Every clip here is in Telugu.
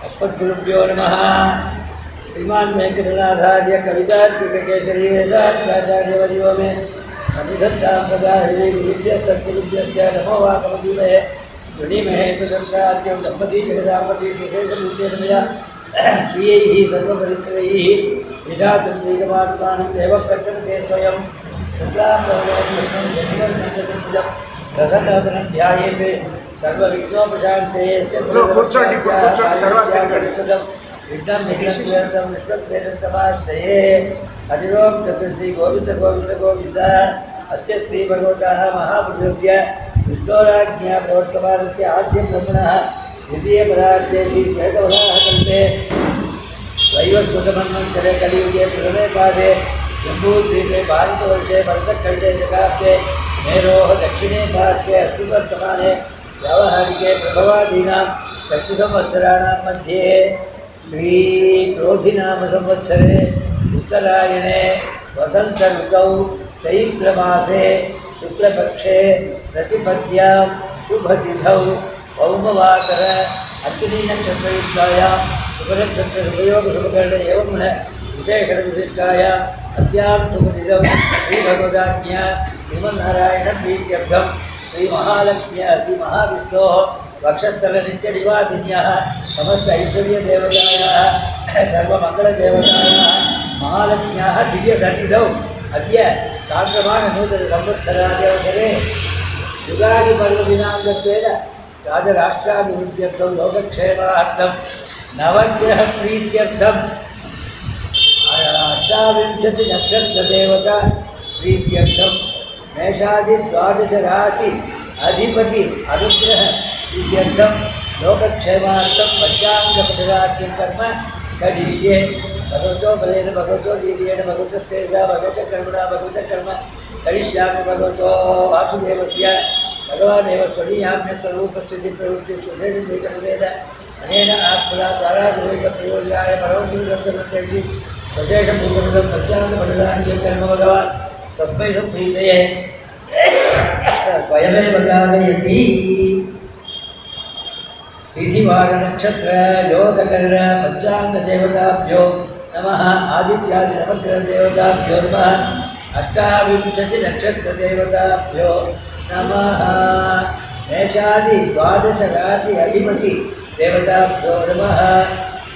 अस्मद्गुरुभ्यो नमः। श्रीमान् वेंकटनाथार्य कवितार्किककेसरी वेदान्ताचार्यवर्यो मे सन्निधत्तां सदा हृदि गुरुभ्यस्तत्गुरुभ्यश्च नमो वाकमधीमहे गुणीमहे तदर्थाद्यं दम्पती जगदाम्पती विशेषरूपेण श्रियैः सर्वपरिश्रयैः विधातुं दीर्घमात्मानं देवकर्तव्ये स्वयं शुक्लां रसनोदनं ध्यायेत् सर्वविघ्नोपशान्ते विघ्नं विघ्नं विश्वक्षेत्रमाश्रये हरिओं तत्र श्री गोविंद गोविंद गोविंद अस्य श्री भगवतः महापुरुषस्य विष्णोराज्ञा प्रवर्तमानस्य आद्य ब्रह्मणः द्वितीयपदार्थे श्री श्वेतवराहकल्पे वैवस्वतमन्वन्तरे कलियुगे प्रथमे पादे जम्बूद्वीपे भारतवर्षे भरतखण्डे शकाब्दे मेरोः दक्षिणे पार्श्वे अष्टवर्तमाने व्यावहारिके प्रभवादीनां षष्ठसंवत्सराणां मध्ये श्रीक्रोधिनामसंवत्सरे उत्तरायणे वसन्तऋतौ चैत्रमासे शुक्लपक्षे प्रतिपद्यां शुभतिथौ पौर्णवासर अश्विनीनक्षत्रयुक्तायां शुभनक्षत्रशुभयोगशुभकर्ण एवं विशेषणविशिष्टायाम् अस्यां शुभतिथौ श्रीभगवदाज्ञा श्रीमन्नारायणप्रीत्यर्थं श्रीमहालक्ष्म्या श्रीमहाविष्णोः वक्षस्थलनित्यनिवासिन्याः समस्त ऐश्वर्यदेवतायाः सर्वमङ्गलदेवतायाः महालक्ष्म्याः दिव्यसन्निधौ अद्य सार्धमाननूतनसंवत्सराद्यवसरे युगादिपर्वदिनाङ्गत्वेन राजराष्ट्राभिवृद्ध्यर्थं लोकक्षेमार्थं नवग्रहप्रीत्यर्थं अष्टाविंशतिनक्षत्रदेवता प्रीत्यर्थं मेषादि 12 राशि अधिपति अनुग्रह सिद्ध्यर्थं लोकक्षेमार्थं पञ्चाङ्गपठनाख्यं कर्म करिष्ये। भगवतो बलेन भगवतो वीर्येण भगवतस्तेजा भगवतकर्मणा भगवतकर्म करिष्यामि। भगवतो वासुदेवस्य भगवानेव स्वरीयाम्यस्वरूपस्थितिप्रवृत्तिस्वशेषेण अनेन आत्मना तारागुरुप्रयोगाय परमगुरुग्रन्थमस्ति स्वशेषपूर्वकं पञ्चाङ्गपठनाख्यं कर्म भगवान् तस्मै प्रीतये स्वयमेव कारयति। तिथिवारनक्षत्र योगकर्ण पञ्चाङ्गदेवताभ्यो नमः। आदित्यादिनवग्रहदेवताभ्यो नमः। अष्टाविंशतिनक्षत्रदेवताभ्यो नमः। मेषादि 12 राशि अधिपति देवताभ्यो नमः।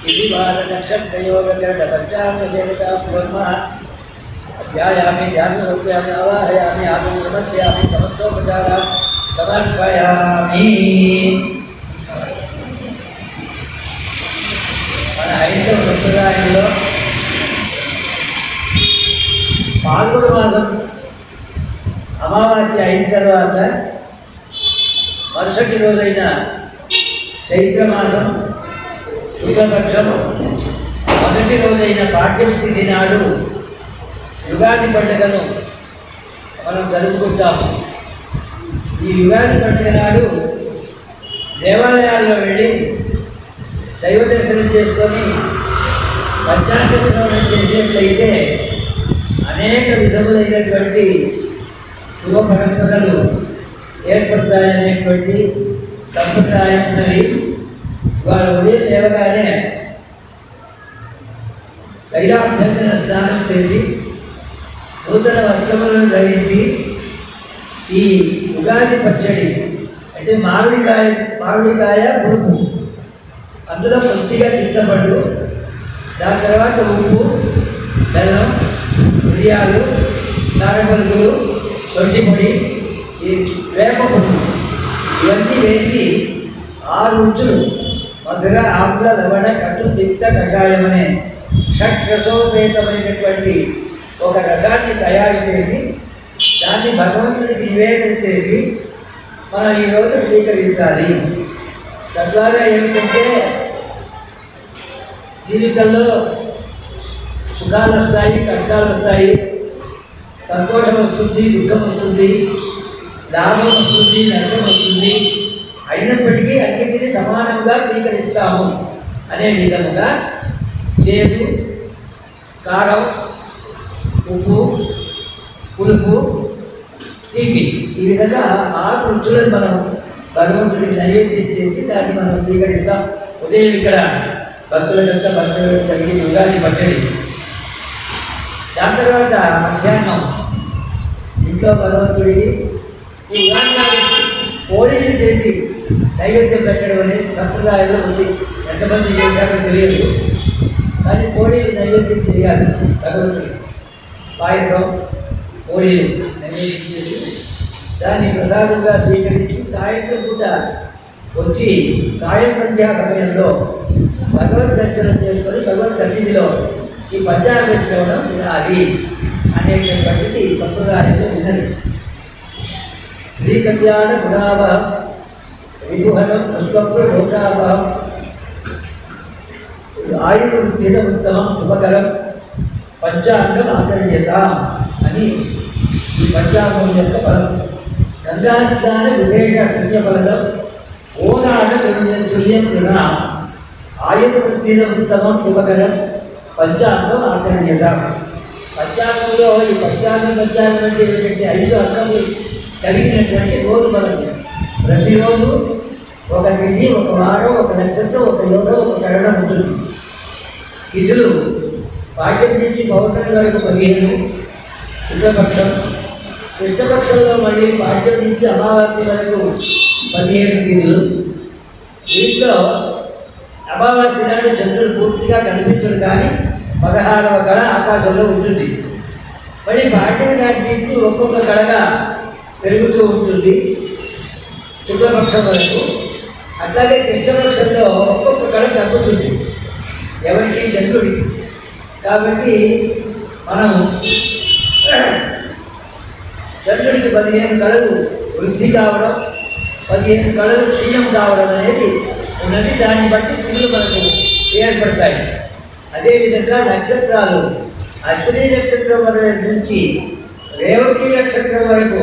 तिथिवारनक्षत्रयोगकर्ण पञ्चाङ्गदेवताभ्यो नमः। ध्यायामि ध्यानरूप्यामि आवाहयामि आत्मसमर्पयामि समस्तोपचारां समर्पयामि। మన హైందవ సంప్రదాయంలో పాల్గొన మాసం అమావాస్య అయిన తర్వాత మరుసటి రోజైన చైత్రమాసం శుక్లపక్షం మొదటి రోజైన పాఠ్యమితి దినాడు యుగాది పండుగను మనం జరుపుకుంటాము. ఈ యుగాది పండుగ నాడు దేవాలయాల్లో వెళ్ళి దైవ దర్శనం చేసుకొని పంచాంగ శ్రవణం చేసేట్లయితే అనేక విధములైనటువంటి శుభ పరంపరలు ఏర్పడతాయనేటువంటి సంప్రదాయం ఉన్నది. వారు ఉదయం లేవగానే తైలాభ్యంజన స్నానం చేసి నూతన వస్త్రములను ధరించి ఈ ఉగాది పచ్చడి అంటే మామిడికాయ పులుపు, అందులో కొద్దిగా చింతపండు, దాని తర్వాత ఉప్పు, బెల్లం, మిరియాలు, నారపలుకులు, సొంటి పొడి, ఈ వేప పువ్వు ఇవన్నీ వేసి 6 రుచులు మధుర ఆమ్ల లవణ కటు తిక్త కషాయం అనే షడ్రసోపేతమైనటువంటి ఒక రసాన్ని తయారు చేసి దాన్ని భగవంతుడికి నివేదన చేసి మనం ఈరోజు స్వీకరించాలి. తద్వారా ఏమిటంటే జీవితంలో సుఖాలు వస్తాయి, కష్టాలు వస్తాయి, సంతోషం వస్తుంది, దుఃఖం వస్తుంది, లాభం వస్తుంది, నష్టం వస్తుంది. అయినప్పటికీ అన్నిటినీ సమానంగా స్వీకరిస్తాము అనే విధముగా చేదు, కారం, ఉప్పు, పులుపు, తీపి ఈ విధంగా 6 రుచులను మనం భగవంతుడికి నైవేద్యం చేసి దాన్ని మనం స్వీకరిస్తాం. ఉదయం ఇక్కడ భక్తులకంతా పంచడం జరిగింది ఉగాది పచ్చడి. దాని తర్వాత మధ్యాహ్నం ఇంట్లో భగవంతుడికి ఈ ఉగాది పోళీలు చేసి నైవేద్యం పెట్టడం అనేది సంప్రదాయంలో ఉంది. ఎంతమంది చేశారో తెలియదు, కానీ పోళీలు నైవేద్యం చేయాలి భగవంతుడికి. పాయసం పోళీలు నైవేద్యం చేసి దాన్ని ప్రసాదంగా స్వీకరించి సాయంత్రం పూట వచ్చి సాయం సంధ్యా సమయంలో భగవద్ దర్శనం చేసుకొని భగవత్ సన్నిధిలో ఈ పంచాంగం చదవడం వినాలి అనేటటువంటిది సంప్రదాయంలో ఉన్నది. శ్రీ కళ్యాణ గుణావహం విభుహనం పుష్పప్ర లోకావహం ఆయుర్వేద ఉత్తమం ఉపకరం పంచాంగం ఆకర్ణ్యత అని ఈ పంచాంగం యొక్క ఫలం. గంగాస్నాన విశేష పుణ్యఫలం ఓనాడ తుల్యం రుణ ఆయుర్వేద ఉత్తమం ఉపకరం పంచాంగం ఆకర్ణ్యత. పంచాంగంలో ఈ పంచాంగం అంటే ఏంటంటే 5 అంకములు కలిగినటువంటి రోజు మనకి. ప్రతిరోజు ఒక తిథి, ఒక వారం, ఒక నక్షత్రం, ఒక యోగం, ఒక కరణం ఉంటుంది. తిథులు పాఠ్యం నుంచి పౌర్ణమి వరకు 15, శుక్లపక్షం. కృష్ణపక్షంలో మళ్ళీ పాఠ్యం నుంచి అమావాస్య వరకు 15 తిథులు. దీంట్లో అమావాస్య నాడు చంద్రుడు పూర్తిగా కనిపించడు, కానీ 16వ కళ ఆకాశంలో ఉంటుంది. మళ్ళీ పాఠ్యం నాటి నుంచి ఒక్కొక్క కళగా పెరుగుతూ ఉంటుంది శుక్లపక్షం వరకు. అట్లాగే కృష్ణపక్షంలో ఒక్కొక్క కళ తగ్గుతుంది ఎవరికి? చంద్రుడికి. కాబట్టి మనం చంద్రుడికి 15 కళలు వృద్ధి కావడం, 15 కళలు క్షీణం కావడం అనేది ఉన్నది. దాన్ని బట్టి తిరుగులు మనకు ఏర్పడతాయి. అదేవిధంగా నక్షత్రాలు అశ్విని నక్షత్రం వరకు నుంచి రేవతి నక్షత్రం వరకు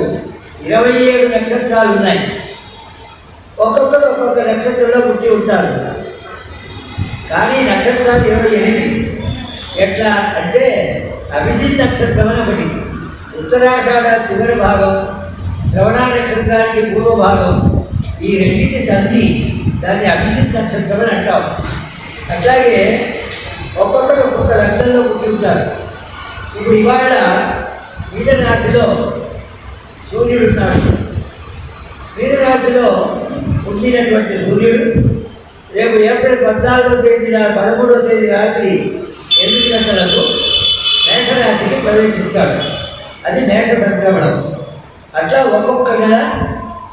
27 నక్షత్రాలు ఉన్నాయి. ఒక్కొక్కరు ఒక్కొక్క నక్షత్రంలో పుట్టి ఉంటారు, కానీ నక్షత్రాలు 28. ఎట్లా అంటే అభిజిత్ నక్షత్రం అని ఒకటి, ఉత్తరాషాఢ చివరి భాగం, శ్రవణ నక్షత్రానికి పూర్వ భాగం, ఈ రెండింటి సంధి, దాన్ని అభిజిత్ నక్షత్రం అని అంటాం. అట్లాగే ఒక్కొక్కరు ఒక్కొక్క లగ్నంలో పుట్టి ఉంటారు. ఇప్పుడు ఇవాళ మీనరాశిలో సూర్యుడు ఉన్నాడు. మీనరాశిలో ఉండినటువంటి సూర్యుడు రేపు ఏప్రిల్ 14వ తేదీ 13వ తేదీ రాత్రి 8 గంటలకు మేషరాశికి ప్రవేశిస్తాడు. అది మేష సంక్రమణం. అట్లా ఒక్కొక్క నెల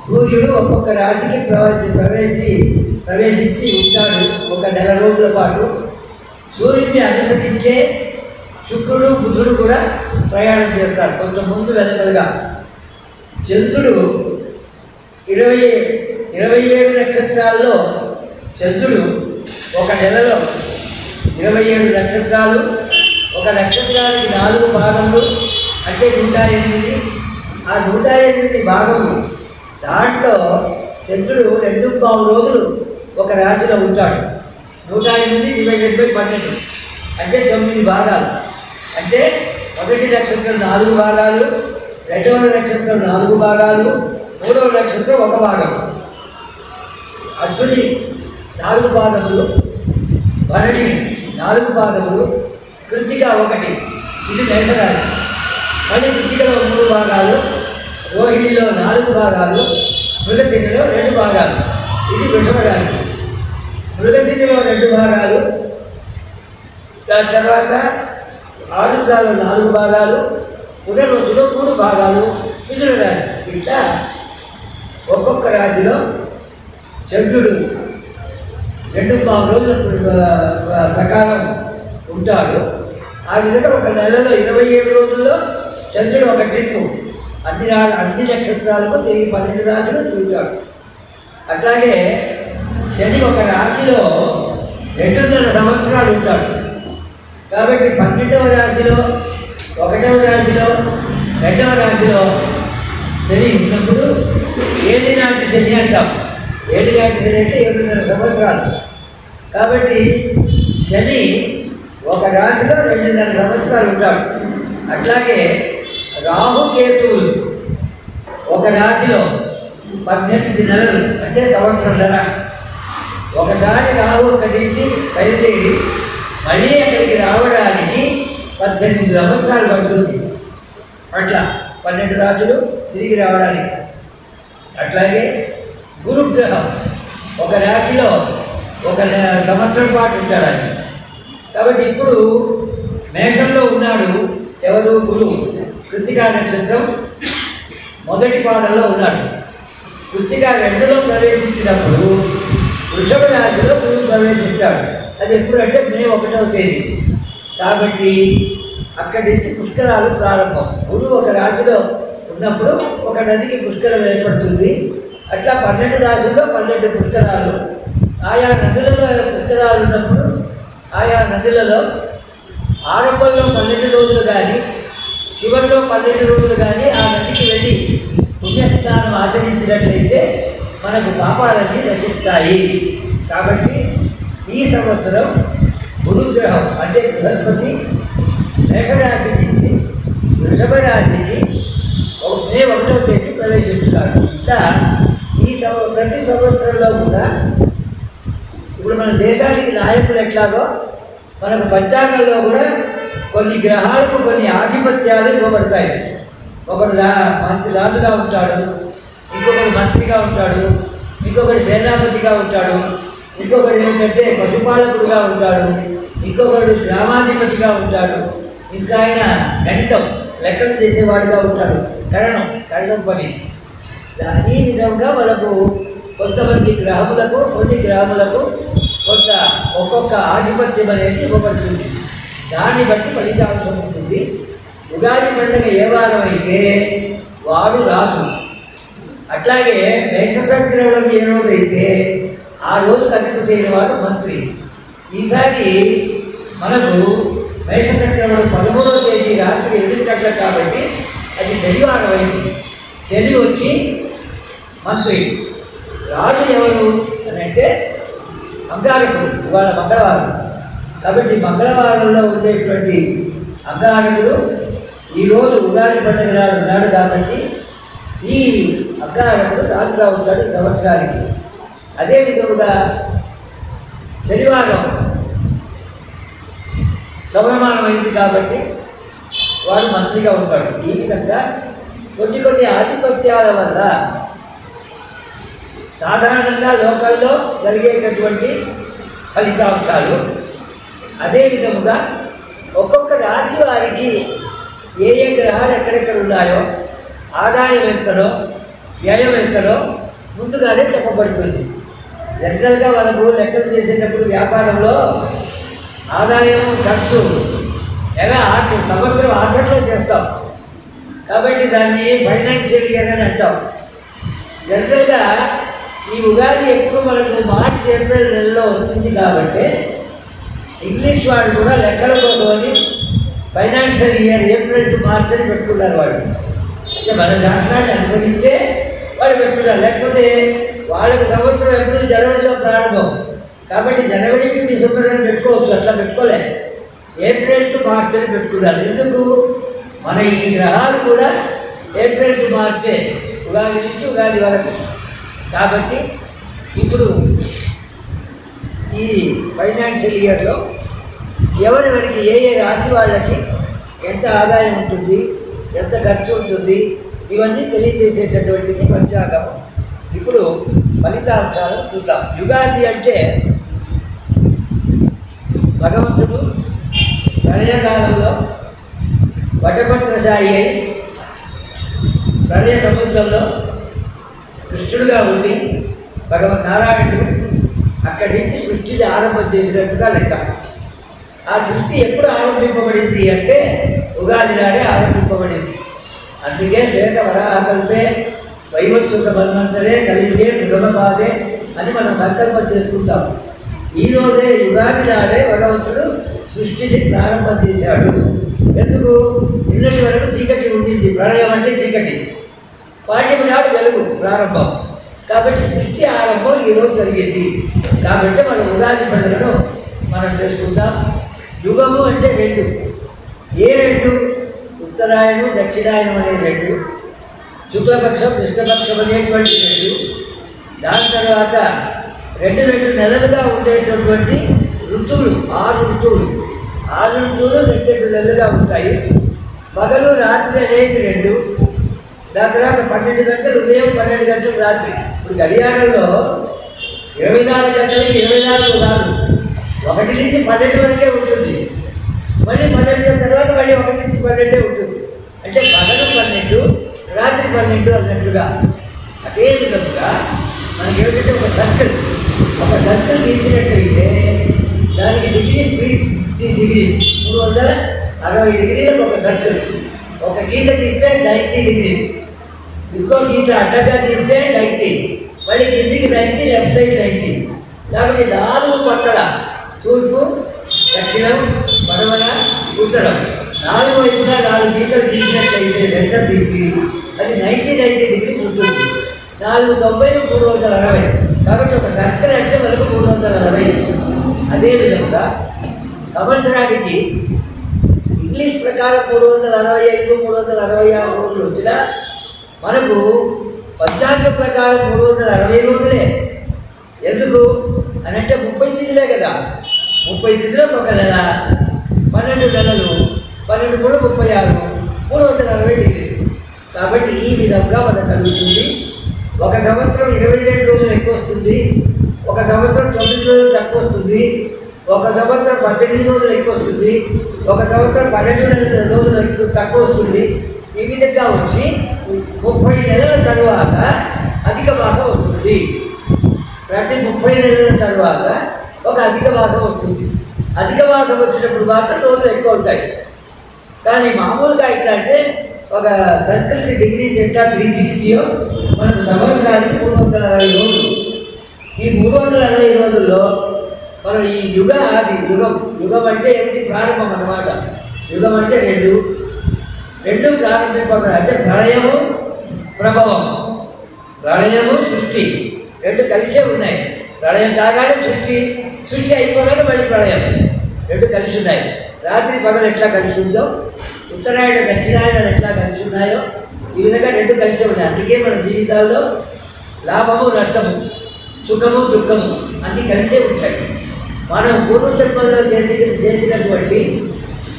సూర్యుడు ఒక్కొక్క రాశికి ప్రవేశించి ఉంటాడు. ఒక నెల రోజుల పాటు సూర్యుడిని అనుసరించే శుక్రుడు, బుధుడు కూడా ప్రయాణం చేస్తారు, కొంచెం ముందు వెనకలుగా. చంద్రుడు 27 నక్షత్రాల్లో చంద్రుడు ఒక నెలలో 27 నక్షత్రాలు, ఒక నక్షత్రానికి 4 భాగములు అంటే 108. ఆ 108 భాగము దాంట్లో చంద్రుడు 2.5 రోజులు ఒక రాశిలో ఉంటాడు. 108/12 అంటే 9 భాగాలు. అంటే మొదటి నక్షత్రం 4 భాగాలు, రెండవ నక్షత్రం 4 భాగాలు, మూడవ నక్షత్రం 1 భాగం. అశ్విని 4 పాదములు, భరణి 4 పాదములు, కృత్తిక 1, ఇది మేషరాశి. మళ్ళీ కృత్తికలో 3 భాగాలు, రోహిణిలో 4 భాగాలు, మృగశిరలో 2 భాగాలు, ఇది వృషభ రాశి. మృగశిరలో 2 భాగాలు, దాని తర్వాత ఆరుద్రాలో 4 భాగాలు, పునర్వసులో 3 భాగాలు, మిథున రాశి. ఇట్లా ఒక్కొక్క రాశిలో చంద్రుడు 2.5 రోజుల ప్రకారం ఉంటాడు. ఆ విధంగా ఒక నెలలో 27 రోజుల్లో చంద్రుడు ఒక ట్రిప్పు అన్ని నక్షత్రాలకు 12 రాశులు తిరుగుతాడు. అట్లాగే శని ఒక రాశిలో 2.5 సంవత్సరాలు ఉంటాడు. కాబట్టి 12వ రాశిలో, 1వ రాశిలో, 2వ రాశిలో శని ఉన్నప్పుడు ఏలినాటి శని అంటాం. ఏలినాటి శని అంటే 7.5 సంవత్సరాలు. కాబట్టి శని ఒక రాశిలో 2.5 సంవత్సరాలు ఉంటాడు. అట్లాగే రాహుకేతువులు ఒక రాశిలో 18 నెలలు అంటే సంవత్సరం. ఒకసారి రాహు అక్కడి నుంచి బయలుదేరి మళ్ళీ అక్కడికి రావడానికి 18 సంవత్సరాలు పడుతుంది. అట్లా 12 రాజులు తిరిగి రావడానికి. అట్లాగే గురుగ్రహం ఒక రాశిలో 1 సంవత్సరం పాటు ఉంటాడని. కాబట్టి ఇప్పుడు మేషంలో ఉన్నాడు ఎవరు? గురువు. కృత్తికా నక్షత్రం మొదటి పాదంలో ఉన్నాడు. కృత్తికా 2లో ప్రవేశించినప్పుడు వృషభ రాశిలో గురువు ప్రవేశిస్తాడు. అది ఎప్పుడంటే మే 1వ తేదీ. కాబట్టి అక్కడి నుంచి పుష్కరాలు ప్రారంభం. గురువు ఒక రాశిలో ఉన్నప్పుడు ఒక నదికి పుష్కరం ఏర్పడుతుంది. అట్లా 12 రాశుల్లో 12 పుష్కరాలు. ఆయా నదులలో పుష్కరాలు ఉన్నప్పుడు ఆయా నదులలో ఆరంభంలో 12 రోజులు కానీ చివరిలో 12 రోజులు కానీ ఆ నదికి వెళ్ళి పుణ్యస్నానం ఆచరించినట్లయితే మనకు పాపాలన్నీ నశిస్తాయి. కాబట్టి ఈ సంవత్సరం గురుగ్రహం అంటే బృహస్పతి మేషరాశి నుంచి వృషభ రాశికి మే 1వ తేదీ ప్రవేశిస్తున్నాడు. ఇట్లా ప్రతి సంవత్సరంలో కూడా ఇప్పుడు మన దేశానికి నాయకులు ఎట్లాగో మనకు పంచాంగంలో కూడా కొన్ని గ్రహాలకు కొన్ని ఆధిపత్యాలు ఇవ్వబడతాయి. ఒకడు రాజుగా ఉంటాడు, ఇంకొకడు మంత్రిగా ఉంటాడు, ఇంకొకటి సేనాపతిగా ఉంటాడు, ఇంకొకడు ఏంటంటే పశుపాలకుడుగా ఉంటాడు, ఇంకొకడు గ్రామాధిపతిగా ఉంటాడు, ఇంకా ఆయన గణితం లెక్కలు చేసేవాడుగా ఉంటాడు. కరణం పని. ఈ విధంగా మనకు కొంతమంది గ్రహములకు కొన్ని గ్రహములకు ఒక్కొక్క ఆధిపత్యం అనేది ఇవ్వబడుతుంది. దాన్ని బట్టి ఫలితాంశం ఉంటుంది. ఉగాది పండుగ ఏ వారం అయితే వాడు రాజు. అట్లాగే మేష సంక్రమణం ఏ రోజైతే ఆ రోజుకు అధిపతి అయిన వాడు మంత్రి. ఈసారి మనకు మేష సంక్రమణం 13వ తేదీ రాత్రి 8 గంటలకు కాబట్టి అది శనివారం అయింది. శని వచ్చి మంత్రి. రాజు ఎవరు అని అంటే అంగారకుడు. ఇవాళ మంగళవారం కాబట్టి మంగళవారంలో ఉండేటువంటి అంగారకుడు ఈరోజు ఉగాది పండుగ నాడు ఉన్నాడు. కాబట్టి ఈ అంగారకుడు రాజుగా ఉంటాడు ఈ సంవత్సరానికి. అదేవిధంగా శనివారం సౌరమానం అయింది కాబట్టి వాడు మంత్రిగా ఉంటాడు. ఈ విధంగా కొన్ని ఆధిపత్యాల వల్ల సాధారణంగా లోకల్లో జరిగేటటువంటి ఫలితాంశాలు. అదేవిధముగా ఒక్కొక్క రాశి వారికి ఏ గ్రహాలు ఎక్కడెక్కడ ఉన్నాయో ఆదాయం ఎంతనో వ్యయం ఎంతనో ముందుగానే చెప్పబడుతుంది. జనరల్గా మనకు లెక్కలు చేసేటప్పుడు వ్యాపారంలో ఆదాయం ఖర్చు ఎలా సంవత్సరం ఆఖరిలో చేస్తాం. కాబట్టి దాన్ని ఫైనాన్షియల్ ఇయర్ అని అంటాం. జనరల్గా ఈ ఉగాది ఎప్పుడు మనకు మార్చి ఏప్రిల్ నెలలో వస్తుంది కాబట్టి ఇంగ్లీష్ వాడు కూడా లెక్కల కోసమని financial year April to March అని పెట్టుకున్నారు. వాళ్ళు అంటే మన శాస్త్రాన్ని అనుసరించే వాళ్ళు పెట్టుకున్నారు. లేకపోతే వాళ్ళకి సంవత్సరం ఎప్పుడు జనవరిలో ప్రారంభం కాబట్టి జనవరి టు డిసెంబర్ అని పెట్టుకోవచ్చు. అట్లా పెట్టుకోలే, ఏప్రిల్ టు మార్చ్ అని పెట్టుకున్నారు. ఎందుకు? మన ఈ గ్రహాలు కూడా ఏప్రిల్ టు మార్చే, ఉగాది నుంచి ఉగాది వరకు. కాబట్టి ఇప్పుడు ఈ ఫైనాన్షియల్ ఇయర్లో ఎవరెవరికి ఏ రాశి వాళ్ళకి ఎంత ఆదాయం ఉంటుంది, ఎంత ఖర్చు ఉంటుంది, ఇవన్నీ తెలియజేసేటటువంటిది పంచాంగం. ఇప్పుడు ఫలితాంశాలు చూద్దాం. యుగాది అంటే భగవంతుడు ప్రళయకాలంలో వటపత్రశాయి అయి ప్రళయ సముద్రంలో కృష్ణుడుగా ఉండి నారాయణుడు అక్కడి నుంచి సృష్టిని ఆరంభం చేసినట్టుగా లెక్క. ఆ సృష్టి ఎప్పుడు ఆరంభింపబడింది అంటే ఉగాది నాడే ఆరంభింపబడింది. అందుకే శ్వేత వరాహకల్పే వైవస్వత మన్వంతరే కలిగే మృగపాదే అని మనం సంకల్పం చేసుకుంటాం. ఈరోజే యుగాది నాడే భగవంతుడు సృష్టిని ప్రారంభం చేశాడు. ఎందుకు? నిన్నటి వరకు చీకటి ఉండింది. ప్రళయం అంటే చీకటి, పాండ్యమి నాడు వెలుగు ప్రారంభం. కాబట్టి సృష్టి ఆరంభం ఈరోజు జరిగింది. కాబట్టి మన ఉగాది పండుగను మనం చేసుకుంటాం. యుగము అంటే 2. ఏ 2? ఉత్తరాయణం దక్షిణాయనం అనే 2, శుక్లపక్షం కృష్ణపక్షం అనేటువంటి 2, దాని తర్వాత రెండు నెలలుగా ఉండేటటువంటి ఋతువులు 6 ఋతువులు 6 ఋతువులు 2 నెలలుగా ఉంటాయి. పగలు రాత్రి అనేది 2, దాని తర్వాత 12 గంటలు ఉదయం 12 గంటలు రాత్రి. ఇప్పుడు గడియారంలో 24 గంటలకి 24 కాదు, 1 నుంచి 12 వరకే ఉంటుంది. మళ్ళీ 12 తర్వాత మళ్ళీ 1 నుంచి 12 ఉంటుంది. అంటే పగలు 12 రాత్రి 12 అన్నట్టుగా. అదే విధంగా మనకి ఏమిటంటే ఒక సర్కిల్ తీసినట్టయితే దానికి డిగ్రీస్ 360 డిగ్రీస్ 360 డిగ్రీలకు ఒక సర్కిల్. ఒక గీత తీస్తే 90 డిగ్రీస్, ఇంకో గీత అడ్డగా తీస్తే 90, మళ్ళీ కిందికి 90, లెఫ్ట్ సైడ్ 90. కాబట్టి 4 పక్కల తూర్పు, దక్షిణం, పడమర, ఉత్తరం 4 వైపులా 4 గీతలు తీసినట్లయితే సెంటర్ తీసి అది 90 డిగ్రీస్ ఉంటుంది. 490 360. కాబట్టి ఒక సర్కిల్ అంటే మనకు 360. అదేవిధంగా సంవత్సరానికి ఇంగ్లీష్ ప్రకారం 365 366 రోజులు వచ్చినా మనకు పంచాంగ ప్రకారం 360 రోజులే. ఎందుకు అని అంటే 30 తిథులే కదా. 30 తిథులకు ఒక నెల, 12 నెలలు, 12 కూడా 36, 360 డిగ్రీస్. కాబట్టి ఈ విధంగా మనకు కలుగుతుంది. ఒక సంవత్సరం 22 రోజులు ఎక్కువ వస్తుంది, ఒక సంవత్సరం 9 రోజులు తక్కువ వస్తుంది, ఒక సంవత్సరం 18 రోజులు ఎక్కువ వస్తుంది, ఒక సంవత్సరం 12 రోజులు ఎక్కువ తక్కువ వస్తుంది. ఈ విధంగా వచ్చి 30 నెలల తరువాత అధిక మాసం వస్తుంది. ప్రతి 30 నెలల తరువాత ఒక అధిక మాసం వస్తుంది. అధిక మాసం వచ్చినప్పుడు మాత్రం రోజులు ఎక్కువ అవుతాయి. కానీ మామూలుగా ఎట్లా అంటే ఒక సర్కిల్కి డిగ్రీస్ ఎట్లా 360యో మనకు సంవత్సరానికి 360 రోజులు. ఈ 360 రోజుల్లో మనం ఈ యుగం అంటే ఏమిటి? ప్రారంభం అన్నమాట. యుగం అంటే రెండు ప్రారంభింపబడి, అంటే ప్రళయము, ప్రభవం. ప్రళయము, సృష్టి 2 కలిసే ఉన్నాయి. ప్రళయం కాగానే సృష్టి అయిపోగానే మళ్ళీ ప్రళయం, 2 కలిసి ఉన్నాయి. రాత్రి పగలు ఎట్లా కలిసి ఉందో, ఉత్తరాయణ దక్షిణాయనాలు ఎట్లా కలిసి ఉన్నాయో ఈ విధంగా 2 కలిసే ఉన్నాయి. అందుకే మన జీవితాల్లో లాభము, నష్టము, సుఖము, దుఃఖము అన్నీ కలిసే ఉంటాయి. మనం పూర్వజన్మలో చేసినటువంటి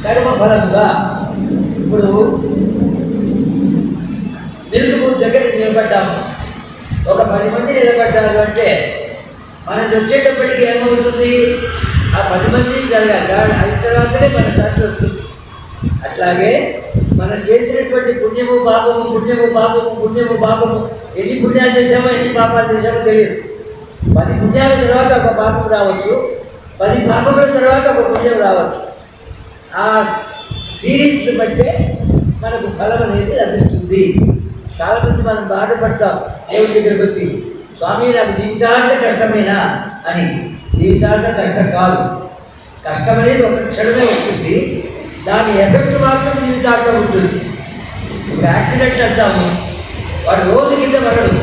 కర్మ ఫలముగా ఇప్పుడు నిలుగుబూరు దగ్గర నిలబడ్డాము. ఒక 10 మంది నిలబడ్డారు అంటే మనం వచ్చేటప్పటికి ఏమవుతుంది? ఆ 10 మంది జరగాలి, అయిన తర్వాతనే మన దాంట్లో వస్తుంది. అట్లాగే మనం చేసినటువంటి పుణ్యము పాపము ఎన్ని పుణ్యాలు చేసామో ఎన్ని పాపాలు చేసామో తెలియదు. 10 పుణ్యాల తర్వాత ఒక పాపం రావచ్చు, 10 పాపముల తర్వాత ఒక పుణ్యం రావచ్చు. ఆ సిరీస్ని బట్టే మనకు ఫలం అనేది లభిస్తుంది. చాలామంది మనం బాధపడతాం దేవుడి దగ్గరికి వచ్చి, స్వామి నాకు జీవితాంత కష్టమేనా అని. జీవితాంత కష్టం కాదు. కష్టం అనేది ఒక క్షణమే వస్తుంది, దాని ఎఫెక్ట్ మాత్రం జీవితాంతం ఉంటుంది. ఇప్పుడు యాక్సిడెంట్ అంటాము, వాడు రోజు కింద పడడు,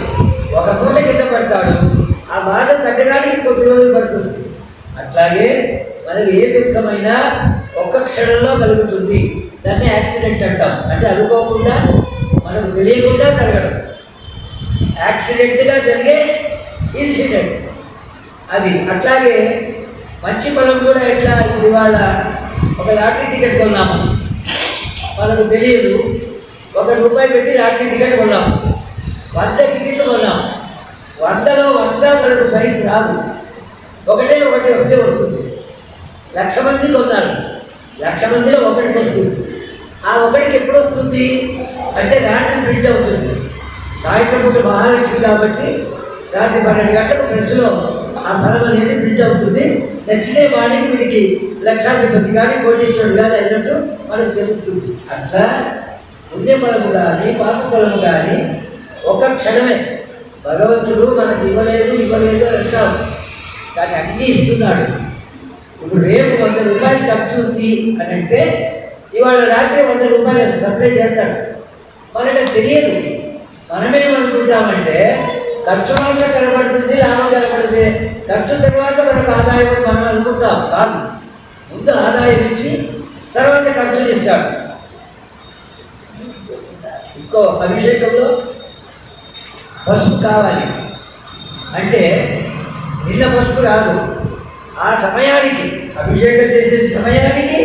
ఒక పూట కింద పడతాడు, ఆ బాధ తగ్గడానికి కొద్ది రోజులు పడుతుంది. అట్లాగే మనకి ఏ దుఃఖమైనా ఒక్క క్షణంలో కలుగుతుంది. దాన్ని యాక్సిడెంట్ అంటాం. అంటే అనుకోకుండా మనకు తెలియకుండా జరగడం, యాక్సిడెంట్గా జరిగే ఇన్సిడెంట్ అది. అట్లాగే మంచి ఫలం కూడా ఎట్లా, ఇప్పుడు ఇవాళ ఒక లాటరీ టికెట్ కొన్నాము, మనకు తెలియదు, ₹1 పెట్టి లాటరీ టికెట్ కొన్నాము, 100 టికెట్లు కొన్నాము. 100లో 100 మనకు ప్రైజ్ రాదు, ఒకటి వస్తే వస్తుంది. 1,00,000 మంది కొన్నారు, 1,00,000 మందిలో 1 వస్తుంది. ఆ 1కి ఎప్పుడు వస్తుంది అంటే రాత్రి ప్రింట్ అవుతుంది. సాయంత్రం పూట మహాలక్ష్మి కాబట్టి రాత్రి 12 గంటలకు ప్రెస్లో ఆ ఫలం అనేది ప్రింట్ అవుతుంది. నెక్స్ట్ డే మార్నింగ్ వీడికి లక్షాధిపతి కానీ కోటీశ్వరుడు కానీ అయినట్టు మనకు తెలుస్తుంది. అట్లా పుణ్యఫలము కానీ పాప ఫలము కానీ ఒక క్షణమే. భగవంతుడు మనకు ఇవ్వలేదు అంటాం, కానీ అన్నీ ఇస్తున్నాడు. ఇప్పుడు రేపు ₹100 ఖర్చు ఉంది అని అంటే ఇవాళ రాత్రి ₹100 సప్లై చేస్తాడు. మనకు తెలియదు. మనమేమనుకుంటామంటే ఖర్చు మాత్రం కనబడుతుంది, లాభం కనబడుతుంది, ఖర్చు తర్వాత మనకు ఆదాయం మనం అనుకుంటాం. కాదు, ముందు ఆదాయం ఇచ్చి తర్వాత ఖర్చులు ఇస్తాడు. ఇంకో అభిషేకంలో పసుపు కావాలి అంటే నిన్న పసుపు రాదు. ఆ సమయానికి అభిషేకం చేసే సమయానికి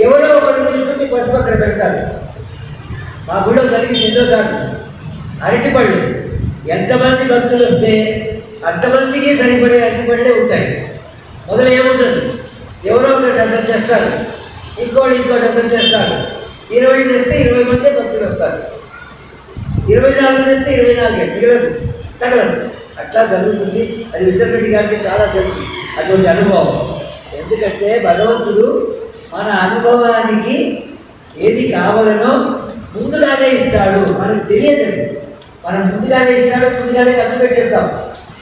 ఎవరో ఒకరు తీసుకుని పసుపు అక్కడ పెడతారు. మా గుడిలో జరిగింది ఎన్నోసార్లు. అరటిపళ్ళు ఎంతమంది భక్తులు వస్తే అంతమందికి సరిపడే అరటిపళ్ళే ఉంటాయి. మొదలు ఏముండదు, ఎవరో ఒక డజన్ చేస్తారు, ఇంకో డజన్ చేస్తారు. 20 తెస్తే 20 మంది భక్తులు వస్తారు. 24 తెస్తే 24 మిగలదు, తగలదు. అట్లా జరుగుతుంది. అది విజయరెడ్డి గారికి చాలా తెలుసు అటువంటి అనుభవం. ఎందుకంటే భగవంతుడు మన అనుభవానికి ఏది కావాలనో ముందుగానే ఇస్తాడు. మనకు తెలియదండి, మనం ముందుగానే ఇస్తాడు, ముందుగానే ఖర్చు పెట్టేస్తాం.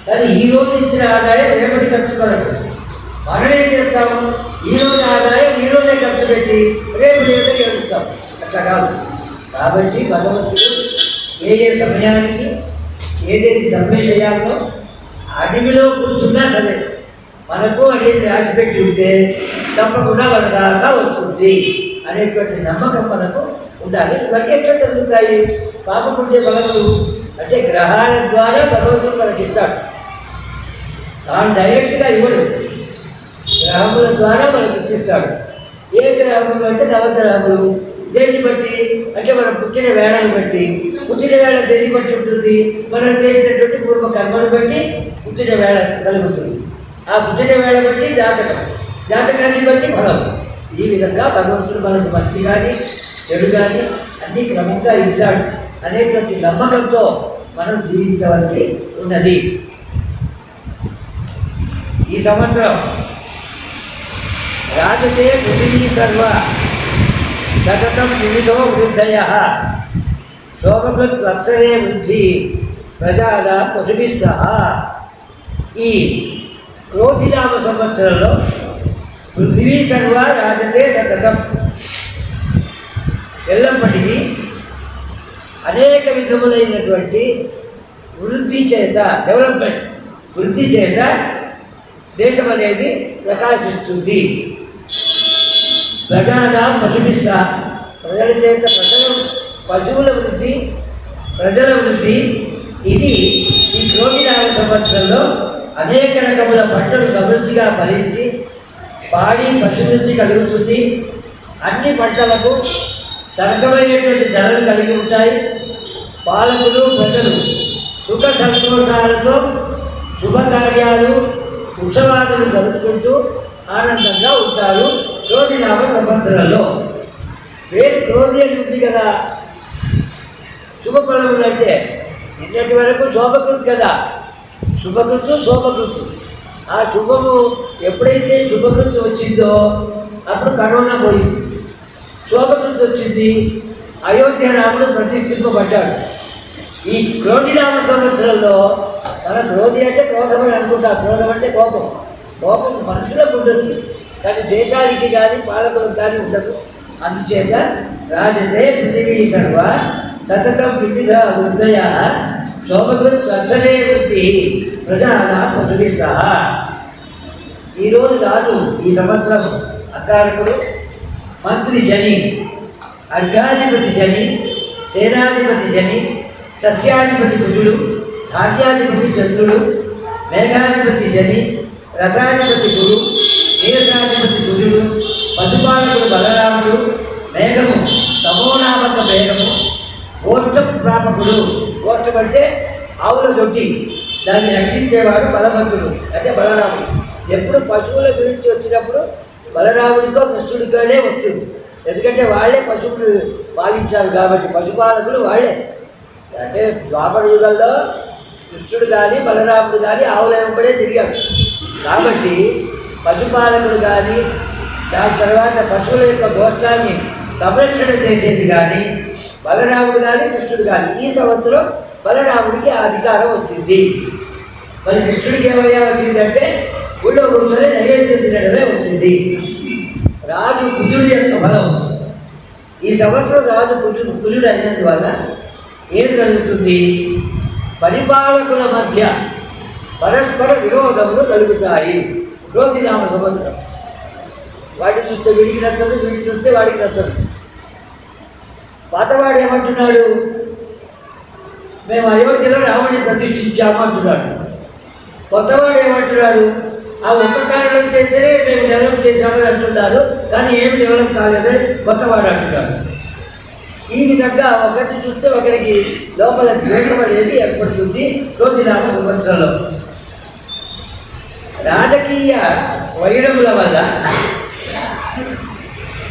కానీ ఈరోజు ఇచ్చిన ఆదాయం రేపటి ఖర్చు కొరకు. మనం ఏం చేస్తాము, ఈరోజు ఆదాయం ఈరోజే ఖర్చు పెట్టి రేపు గెలుస్తాం. అట్లా కాదు. కాబట్టి భగవంతుడు ఏ సమయానికి ఏదేది సమ్మె చేయాలో అడవిలో కూర్చున్నా సరే మనకు అనేది రాసిపెట్టి ఉంటే తప్పకుండా మన దాకా వస్తుంది అనేటువంటి నమ్మకం మనకు ఉండాలి. ఇవన్నీ ఎట్లా జరుగుతాయి? పాపపుణ్య బలములు అంటే గ్రహాల ద్వారా భగవంతుడు మనకి ఇస్తాడు. తాను డైరెక్ట్గా ఇవ్వడు, గ్రహముల ద్వారా మనకి ఇప్పిస్తాడు. ఏ గ్రహములు అంటే నవగ్రహములు. దేన్ని బట్టి అంటే మనం పుట్టిన వేళను బట్టి. పుట్టిన వేళ దేన్ని బట్టి ఉంటుంది? మనం చేసినటువంటి పూర్వ కర్మను బట్టి పుట్టిన వేళ కలుగుతుంది. ఆ పుట్టిన వేళ బట్టి జాతకం, జాతకాన్ని బట్టి ఫలం. ఈ విధంగా భగవంతుడు మనకు మంచి కానీ చెడు కానీ అన్నీ క్రమంగా ఇస్తాడు అనేటువంటి నమ్మకంతో మనం జీవించవలసి ఉన్నది. ఈ సంవత్సరం రాజతే పృథివీ సర్వ సతతం వివిధో వృద్ధయః శోభకృత్ వత్సరే వృద్ధి ప్రజాల పశుభిస్తః. ఈ క్రోధినామ సంవత్సరంలో పృథివీ సర్వ రాజతే సతతం, ఎల్లప్పటికీ అనేక విధములైనటువంటి వృద్ధి చేత, డెవలప్మెంట్ వృద్ధి చేత దేశం అనేది ప్రకాశిస్తుంది. ప్రజానాం పశుభిస్తః, ప్రజల చేత పశువుల వృద్ధి, ప్రజల వృద్ధి. ఇది ఈ క్రోధినామ సంవత్సరంలో అనేక రకముల పంటలు సమృద్ధిగా ఫలించి పాడి పశువృద్ధి కలుగుతుంది. అన్ని పంటలకు సరసమైనటువంటి ధరలు కలిగి ఉంటాయి. పాలకులు ప్రజలు సుఖ సంతోషాలతో శుభకార్యాలు ఉత్సవాదులు జరుపుకుంటూ ఆనందంగా ఉంటారు క్రోధినామ సంవత్సరంలో. పేరు క్రోధి అని ఉంది కదా. శుభఫలములు అంటే నిన్నటి వరకు శోభకృతి కదా, శుభకృతు శోభకృతు. ఆ శుభము ఎప్పుడైతే శుభకృతి వచ్చిందో అప్పుడు కరోనా పోయింది. శోభకృతి వచ్చింది, అయోధ్య రాముడు ప్రతిష్ఠింపబడ్డాడు. ఈ క్రోధినామ సంవత్సరంలో మన క్రోధి అంటే క్రోధం అని అనుకుంటారు. క్రోధం అంటే కోపం. కోపం మనుషులకు ఉండొచ్చు, కానీ దేశానికి కానీ పాలకులకు కానీ ఉండదు. అందుచేత రాజతే పృథివీ సర్వ సతతం వివిధ వృద్ధయః శోభకృత్ వత్సరే వృద్ధి ప్రజానాం పశుభిస్తః. ఈరోజు రాజు ఈ సంవత్సరం అకారకుడు, మంత్రి శని, అర్ఘాధిపతి శని, సేనాధిపతి శని, సస్యాధిపతి కుజుడు, ధాన్యాధిపతి చంద్రుడు, మేఘాధిపతి శని, రసాధిపతి గురు, నీరసాధిపతి కుజుడు, పశుపాలకుడు బలరాముడు, మేఘము తమోనామక మేఘము, గోష్ఠం ప్రాపకుడు. గోష్ఠం అంటే ఆవుల దొడ్డి, దాన్ని రక్షించేవాడు బలభద్రుడు అంటే బలరాముడు. ఎప్పుడు పశువుల గురించి వచ్చినప్పుడు బలరాముడికో కృష్ణుడికోనే వస్తుంది. ఎందుకంటే వాళ్ళే పశువులు పాలించారు కాబట్టి పశుపాలకులు వాళ్ళే. అంటే ద్వాపర యుగంలో కృష్ణుడు కానీ బలరాముడు కానీ ఆవుల వెంబడే తిరిగాడు కాబట్టి పశుపాలకుడు కానీ దాని తర్వాత పశువుల యొక్క గోష్ఠాన్ని సంరక్షణ చేసేది కానీ బలరాముడు కానీ కృష్ణుడు కానీ. ఈ సంవత్సరం బలరాముడికి ఆ అధికారం వచ్చింది. మరి కృష్ణుడికి ఏమయ్యా వచ్చిందంటే ఊళ్ళో కూర్చొని నైవేద్యం తినడమే వచ్చింది. రాజు కుజుడి యొక్క బలం. ఈ సంవత్సరం రాజు కుజుడు అయినందువల్ల ఏం జరుగుతుంది? పరిపాలకుల మధ్య పరస్పర విరోధములు కలుగుతాయి. క్రోధినామ సంవత్సరం. వాడిని చూస్తే వీడికి నచ్చదు, వీడిని చూస్తే వాడికి నచ్చదు. పాతవాడు ఏమంటున్నాడు? మేము అయోధ్యలో రాముడిని ప్రతిష్ఠించాము అంటున్నాడు. కొత్తవాడు ఏమంటున్నాడు, ఆ ఒక్క కారణం చేస్తేనే మేము డెవలప్ చేశామని అంటున్నారు, కానీ ఏమి డెవలప్ కాలేదని కొత్తవాడు అంటున్నాడు. ఈ విధంగా ఒకటి చూస్తే ఒకరికి లోపల ద్వేషం అనేది ఏర్పడుతుంది రోజునామ సంవత్సరంలో. రాజకీయ వైరముల వల్ల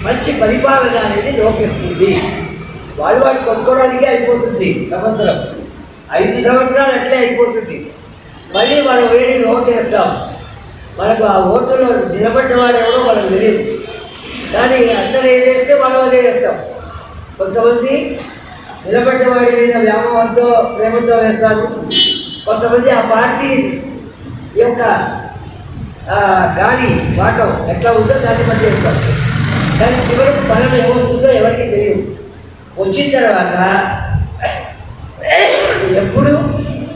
మంచి పరిపాలన అనేది లోపిస్తుంది. వాడు కొనుక్కోవడానికే అయిపోతుంది సంవత్సరం, 5 సంవత్సరాలు అట్లే అయిపోతుంది. మళ్ళీ మనం వేడి ఓటు వేస్తాం, మనకు ఆ ఓటులో నిలబడ్డవాడు ఎవడో మనకు తెలియదు, కానీ అందరూ ఏదైతే మనం అదే వేస్తాం. కొంతమంది నిలబడ్డవాడి మీద వ్యామోహంతో ప్రేమతో వేస్తారు, కొంతమంది ఆ పార్టీ యొక్క గాలి వాటం ఎట్లా ఉందో దాన్ని బట్టి వేస్తాం. కానీ చివరికి బలం ఏమవుతుందో ఎవరికి తెలియదు. వచ్చిన తర్వాత ఎప్పుడు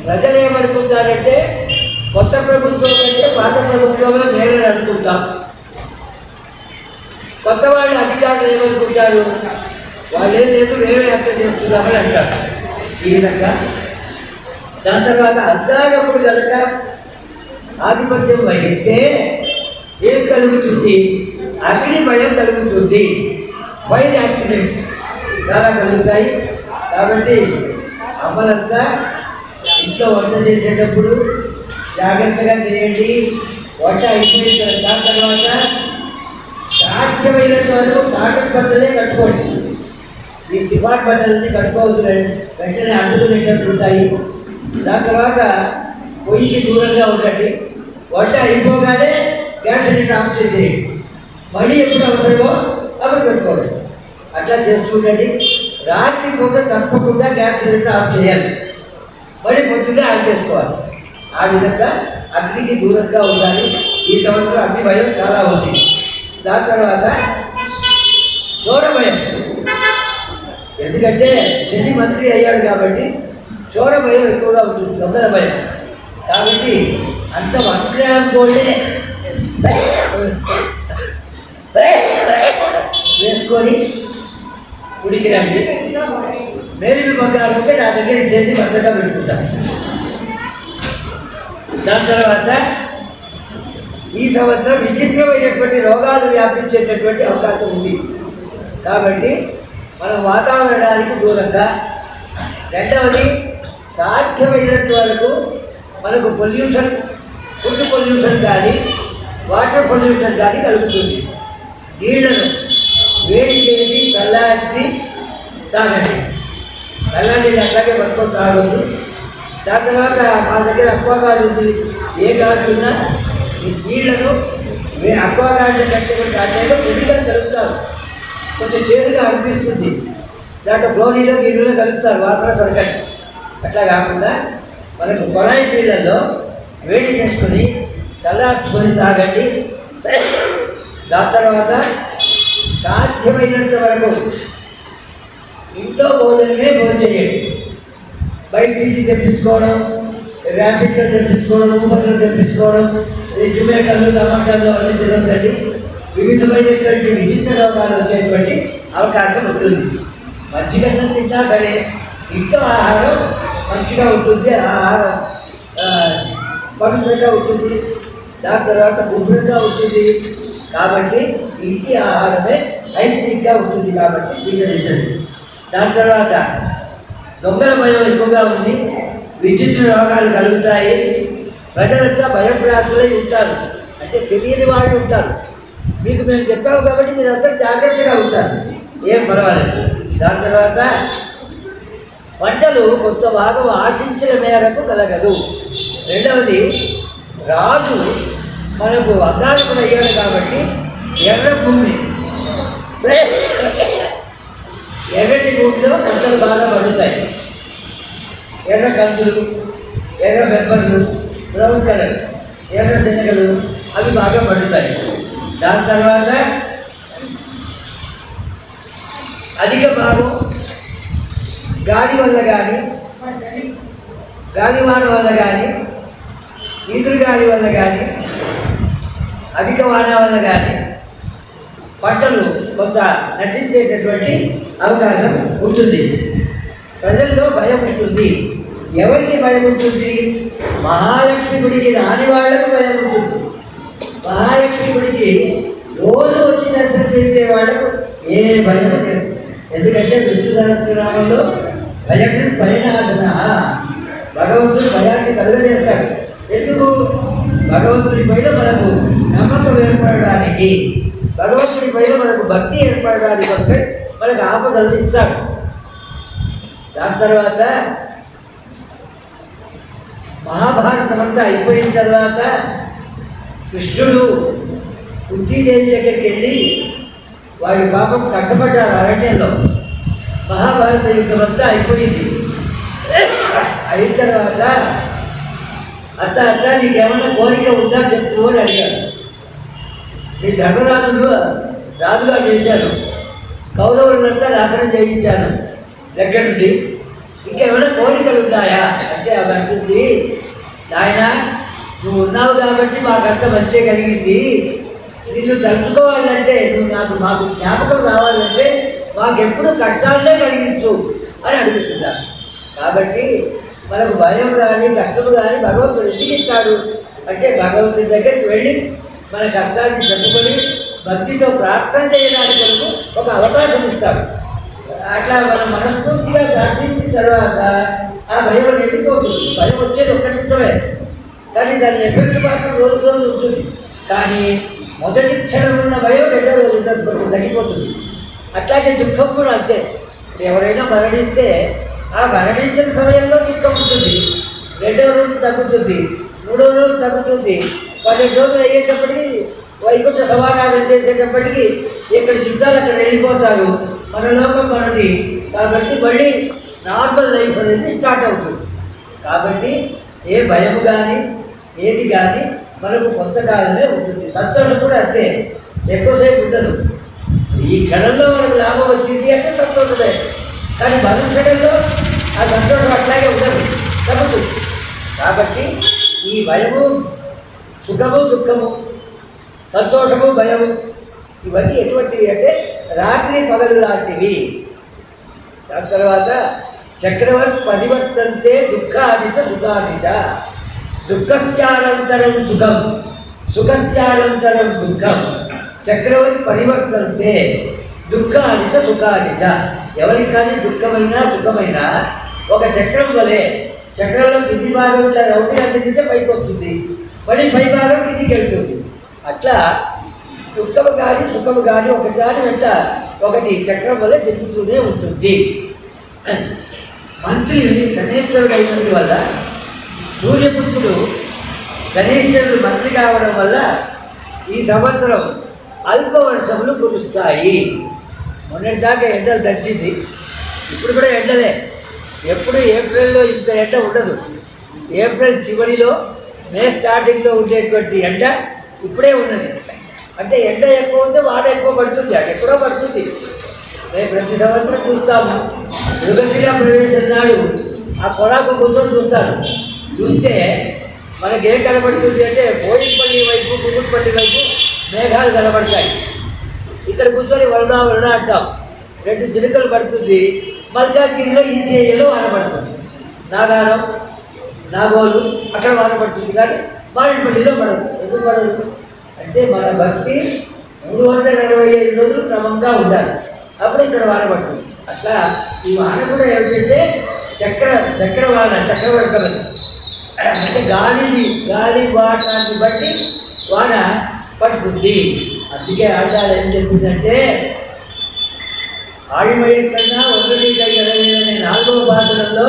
ప్రజలు ఏమనుకుంటారంటే కొత్త ప్రభుత్వం అంటే పాత ప్రభుత్వమే మేలని అనుకుంటాం. కొత్త వాళ్ళు అధికారులు ఏమనుకుంటారు, వాళ్ళేం లేదు మేమే అర్థం చేస్తున్నామని అంటారు. ఈ విధంగా దాని తర్వాత అధికారప్పుడు కనుక ఆధిపత్యం వహిస్తే ఏం కలుగుతుంది, అగ్ని భయం కలుగుతుంది, ఫైర్ యాక్సిడెంట్స్ చాలా కలుగుతాయి. కాబట్టి అమ్మలంతా ఇంట్లో వంట చేసేటప్పుడు జాగ్రత్తగా చేయండి. వంట అయిపోయిన దాని తర్వాత సాధ్యమైనంత వరకు కాటన్ బట్టలే కట్టుకోండి. ఈ సిఫాట్ బట్టలన్నీ కట్టుకోవద్దు, వెంటనే అంటుకునేటట్టు ఉంటాయి. దాని తర్వాత పొయ్యికి దూరంగా ఉండండి. వంట అయిపోగానే గ్యాస్ సిలిండర్ ఆఫ్ చేసేయండి. మళ్ళీ ఎప్పుడు అవసరమో అప్పుడు పెట్టుకోండి. అట్లా చేస్తుండండి. రాత్రి పూట తప్పకుండా గ్యాస్ సిలిండర్ ఆఫ్ చేయాలి, మళ్ళీ పొద్దున్నే ఆన్ చేసుకోవాలి. ఆ విధంగా అగ్నికి దూరంగా ఉండాలి. ఈ సంవత్సరం అగ్ని భయం చాలా ఉంది. దాని తర్వాత చోర భయం, ఎందుకంటే శని మంత్రి అయ్యాడు కాబట్టి చోర భయం ఎక్కువగా ఉంటుంది, దొంగల భయం. కాబట్టి అంత 1 గ్రామ్ గోల్డే వేసుకొని ఉడికి రండి. మేలిమి బంగారం ఉంటే నా దగ్గర చేసి భద్రగా పెట్టుకుంటాను. దాని తర్వాత ఈ సంవత్సరం విచిత్రమైనటువంటి రోగాలు వ్యాపించేటటువంటి అవకాశం ఉంది. కాబట్టి మనం వాతావరణానికి దూరంగా, రెండవది సాధ్యమైనంత వరకు మనకు పొల్యూషన్, ఫుడ్ పొల్యూషన్ కానీ వాటర్ పొల్యూషన్ కానీ కలుగుతుంది. నీళ్లను వేడి చేసి చల్లార్చి తాగండి, చల్ల నీళ్ళు అట్లాగే పట్టుకొని తాగొద్దు. దాని తర్వాత మా దగ్గర అక్వాగార్డ్ ఉంది, ఏ గార్డు ఉన్నా ఈ నీళ్లను అక్వాగార్డు కట్టుకుని దాంట్లో కెమికల్ కలుపుతారు, కొంచెం చేదుగా అనిపిస్తుంది, దాంట్లో క్లోరీలో నీళ్ళలో కలుపుతారు వాసన కొరకని. అట్లా కాకుండా మనకు కొళాయి నీళ్ళల్లో వేడి చేసుకొని చల్లార్చుకొని తాగండి. దాని తర్వాత సాధ్యమైనంత వరకు ఇంట్లో భోజనమే భోజనం చేయండి. బయట నుంచి తెప్పించుకోవడం, ర్యాపిడ్లో తెప్పించుకోవడం, ఊబర్లో తెప్పించుకోవడం, జుమేకలు టమాటాలు అన్నీ తినొద్దండి. వివిధమైనటువంటి విచిత్ర రోగాలు వచ్చేటువంటి అవకాశం ఉంటుంది. మజ్జిగన్నం తిన్నా సరే ఇంట్లో ఆహారం మంచిగా ఉంటుంది, ఆహారం పవిత్రంగా ఉంటుంది, దాని తర్వాత శుభ్రంగా ఉంటుంది. కాబట్టి ఇంటి ఆహారమే హైజీనిక్గా ఉంటుంది, కాబట్టి స్వీకరించండి. దాని తర్వాత దొంగల భయం ఎక్కువగా ఉంది, విచిత్ర రోగాలు కలుగుతాయి. ప్రజలంతా భయప్రాంతులై ఉంటారు, అంటే తెలియని వాళ్ళు ఉంటారు. మీకు మేము చెప్పాము కాబట్టి మీరు అందరూ జాగ్రత్తగా ఉంటారు, ఏం పర్వాలేదు. దాని తర్వాత పంటలు కొంత భాగం ఆశించిన మేరకు కలగదు. రెండవది రాజు మనకు అగ్గానికుడు అయ్యాడు కాబట్టి ఎర్ర భూమి, ఎర్రటి భూమిలో పంటలు బాగా పండుతాయి. ఎర్ర కందులు, ఎర్ర బెబ్బర్లు, బ్రౌన్ కలర్ ఎర్ర శనగలు అవి బాగా పండుతాయి. దాని తర్వాత అధిక భాగం గాలి వల్ల కానీ, గాలివాన వల్ల కానీ, ఈదురు గాలి వల్ల కానీ, అధిక వాన వల్ల కానీ పంటలు కొంత నశించేటటువంటి అవకాశం ఉంటుంది. ప్రజల్లో భయం ఉంటుంది. ఎవరికి భయం ఉంటుంది? మహాలక్ష్మి గుడికి రాని వాళ్లకు భయం ఉంటుంది. మహాలక్ష్మి గుడికి రోజు వచ్చి దర్శనం చేసే వాళ్ళకు ఏ భయం లేదు. ఎందుకంటే విష్ణు సహస్రనామంలో భయం భయనాశన, భగవంతుడు భయాన్ని కలుగజేస్తాడు. ఎందుకు? భగవంతుడి పైన మనకు నమ్మకం ఏర్పడడానికి, భగవంతుడి పైన మనకు భక్తి ఏర్పడడానికి వస్తే మనకు ఆపదలు ఇస్తాడు. దాని తర్వాత మహాభారతం అంతా అయిపోయిన తర్వాత కృష్ణుడు కుంతీదేవి దగ్గరికి వెళ్ళి వాడి పాపం కట్టబడ్డారు అరణ్యంలో. మహాభారత యుద్ధం అంతా అయిపోయింది. అయిన తర్వాత అత్త నీకేమన్నా కోరిక ఉందా చెప్పు అని అడిగాడు. నీ ధర్మరాజులు రాజుగా చేశాను, కౌరవులంతా నాశనం చేయించాను దగ్గర నుండి, ఇంకేమైనా కోరికలు ఉన్నాయా అంటే అవి అంటుంది, నాయన నువ్వు ఉన్నావు కాబట్టి మాకంత మంచి కలిగింది. నిన్ను తలుచుకోవాలంటే మాకు జ్ఞాపకం రావాలంటే మాకెప్పుడు కష్టాలనే కలిగించు అని అడుగుతున్నారు. కాబట్టి మనకు భయం కానీ కష్టము కానీ భగవంతుడు ఎందుకు ఇస్తాడు అంటే భగవంతుడి దగ్గరికి వెళ్ళి మన కష్టాన్ని చెప్పుకొని భక్తితో ప్రార్థన చేయడానికి కొరకు ఒక అవకాశం ఇస్తాడు. అట్లా మనం మనస్ఫూర్తిగా ప్రార్థించిన తర్వాత ఆ భయం అనేది పోతుంది. భయం వచ్చేది ఒక్క నిమిషమే, కానీ దాని ఎఫెక్ట్ మాత్రం రోజు రోజు ఉంటుంది. కానీ మొదటి క్షణం ఉన్న భయం రెండో రోజు ఉండదు, తగ్గిపోతుంది. అట్లాగే దుఃఖం కూడా అంతే. ఎవరైనా మరణిస్తే ఆ మరణించిన సమయంలో దుఃఖం ఉంటుంది, రెండవ రోజు తగ్గుతుంది, మూడవ రోజు తగ్గుతుంది, 12 రోజులు అయ్యేటప్పటికీ వైకుంఠ సమారాధన చేసేటప్పటికీ ఇక్కడ చుట్టాలు అక్కడ వెళ్ళిపోతారు. మన లోకం మనది కాబట్టి మళ్ళీ నార్మల్ లైఫ్ అనేది స్టార్ట్ అవుతుంది. కాబట్టి ఏ భయం కానీ ఏది కానీ మనకు కొంతకాలమే ఉంటుంది. సంతోషం కూడా అంతే, ఎక్కువసేపు ఉండదు. ఈ క్షణంలో మనకు లాభం వచ్చింది అంటే సంతోషమే, కానీ మరో క్షణంలో ఆ సంతోషం అట్లాగే ఉండదు, తగ్గుతుంది. కాబట్టి ఈ భయము, సుఖము, దుఃఖము, సంతోషము, భయము ఇవన్నీ ఎటువంటివి అంటే రాత్రి పగలు లాంటివి. దాని తర్వాత చక్రవర్తి పరివర్తంతే దుఃఖానిచ సుఖానిచ, దుఃఖస్యానంతరం సుఖం, సుఖస్యానంతరం దుఃఖం, చక్రవర్తి పరివర్తంతే దుఃఖానిచ సుఖానిచ. ఎవరికి కానీ దుఃఖమైనా సుఖమైనా ఒక చక్రం వలె, చక్రంలో కింది భాగం ఇట్లా రౌండ్గా తిరిగితే పైకి వస్తుంది, మళ్ళీ పై భాగం కిందికి వెళ్తుంది. అట్లా దుఃఖము కానీ సుఖము కానీ ఒకదాని వెంట ఒకటి చక్రం వల్ల తిరుగుతూనే ఉంటుంది. మంత్రి శనేశ్వరుడు అయినందువల్ల సూర్యపుత్రుడు శనేశ్వరుడు మంత్రి కావడం వల్ల ఈ సంవత్సరం అల్ప వర్షములు కురుస్తాయి. మొన్నటిదాకా ఎండలు దంచింది, ఇప్పుడు కూడా ఎండలే. ఎప్పుడు ఏప్రిల్లో ఇంత ఎండ ఉండదు. ఏప్రిల్ చివరిలో మే స్టార్టింగ్లో ఉండేటువంటి ఎండ ఇప్పుడే ఉన్నది. అంటే ఎండ ఎక్కువ ఉంటే వాన ఎక్కువ పడుతుంది, అది ఎక్కడో పడుతుంది. మేము ప్రతి సంవత్సరం చూస్తాము. మృగశిర ప్రవేశం నాడు ఆ కొడాకు కొంచెం చూస్తాను. చూస్తే మనకేం కనబడుతుంది అంటే బోయిపల్లి వైపు, కుకుట్పల్లి వైపు మేఘాలు కనబడతాయి. ఇక్కడ కూర్చొని వరుణ వరుణ అంటాం, 2 చిలుకలు పడుతుంది. మల్కాజ్గిరిలో ఈసీఐలో వాన పడుతుంది, నాగారం, నాగోలు అక్కడ వాన పడుతుంది, కానీ మారేడుపల్లిలో పడదు. ఎందుకు పడదు అంటే మన భక్తి 365 రోజులు క్రమంగా ఉండాలి, అప్పుడు ఇక్కడ వాన పడుతుంది. అట్లా ఈ వాన కూడా ఏమిటంటే చక్రవాన, చక్రవర్గం అంటే గాలి వాటాన్ని బట్టి వాన పడుతుంది. అందుకే ఆచార్య ఏం చెప్పిందంటే ఆడిమయ్య కన్నా 1:20 4వ భాషలలో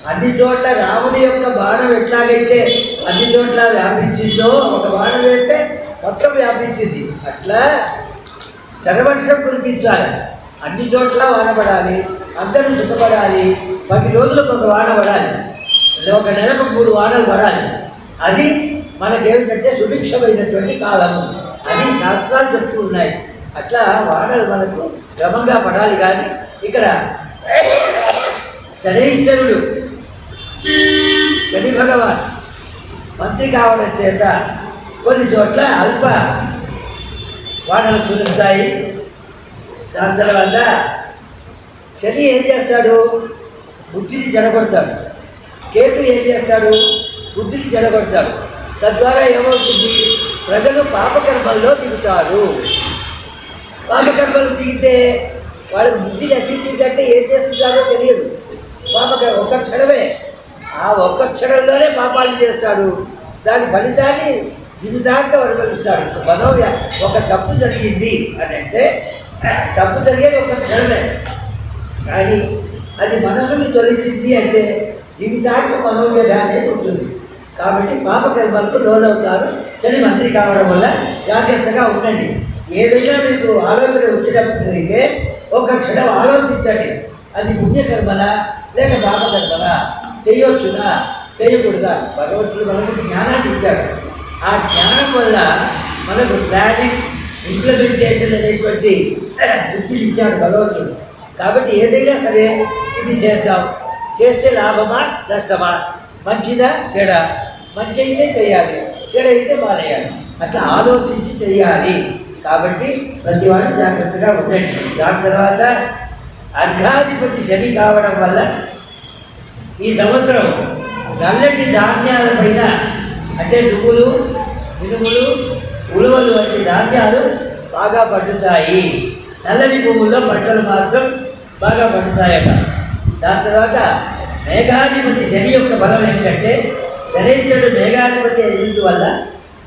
అన్ని చోట్ల రాముడి యొక్క బాణం ఎట్లాగైతే అన్ని చోట్ల వ్యాపించిందో, ఒక బాణం వేస్తే మొత్తం వ్యాపించింది. అట్లా శరవర్షం కురిపించాలి, అన్ని చోట్ల వాన పడాలి, అందరూ సుఖపడాలి. 10 రోజులకు ఒక వాన పడాలి, ఒక నెలకు 3 వానలు పడాలి. అది మనకేమిటంటే సుభిక్షమైనటువంటి కాలము అని శాస్త్రాలు చెప్తూ ఉన్నాయి. అట్లా వానలు మనకు క్రమంగా పడాలి. కానీ ఇక్కడ శనీశ్వరుడు, శని భగవాన్ మంత్రి కావడం చేత కొన్ని చోట్ల అల్ప వానలు కురుస్తాయి. దాని తర్వాత శని ఏం చేస్తాడు? బుద్ధిని చెడగొడతాడు. కేతు ఏం చేస్తాడు? బుద్ధిని చెడగొడతాడు. తద్వారా ఏమవుతుంది, ప్రజలు పాపకర్మల్లో దిగుతారు. పాపకర్మలు దిగితే వాళ్ళకి బుద్ధి నశించిందంటే ఏం చేస్తున్నారో తెలియదు. పాపకర్మ ఒక్క క్షణమే, ఆ ఒక్క క్షణంలోనే పాపాలు చేస్తాడు. దాని ఫలితాన్ని జీవితాంతం అనుభవిస్తాడు. మనోవ్య ఒక తప్పు జరిగింది అని అంటే తప్పు జరిగేది ఒక క్షణమే, కానీ అది మనసును తొలగించింది అంటే జీవితాంతం మనోవ్యధ అనేది ఉంటుంది. కాబట్టి పాపకర్మలకు లోనవుతారు. శని మంత్రి కావడం వల్ల జాగ్రత్తగా ఉండండి. ఏదైనా మీకు ఆలోచన వచ్చినప్పటికీ ఒక క్షణం ఆలోచించండి, అది పుణ్యకర్మనా లేక పాపకర్మనా, చేయొచ్చునా చేయకూడదా. భగవంతుడు మనకు జ్ఞానాన్ని ఇచ్చాడు. ఆ జ్ఞానం వల్ల మనకు ప్లానింగ్ ఇంప్లిమెంటేషన్ అనేటువంటి వృత్తిని ఇచ్చాడు భగవంతుడు. కాబట్టి ఏదైనా సరే ఇది చేద్దాం, చేస్తే లాభమా నష్టమా, మంచిదా చెడ, మంచి అయితే చేయాలి, చెడ అయితే మానేయాలి, అట్లా ఆలోచించి చేయాలి. కాబట్టి ప్రతి వాడు జాగ్రత్తగా ఉండండి. దాని తర్వాత అర్ఘాధిపతి శని కావడం వల్ల ఈ సంవత్సరం నల్లటి ధాన్యాలపైన అంటే నువ్వులు, మినుములు, ఉలువలు వంటి ధాన్యాలు బాగా పండుతాయి. నల్లని పువ్వుల్లో పంటలు మాత్రం బాగా పండుతాయట. దాని తర్వాత మేఘాధిపతి శని యొక్క బలం ఏంటంటే శనీశ్వరుడు మేఘాధిపతి అయినందువల్ల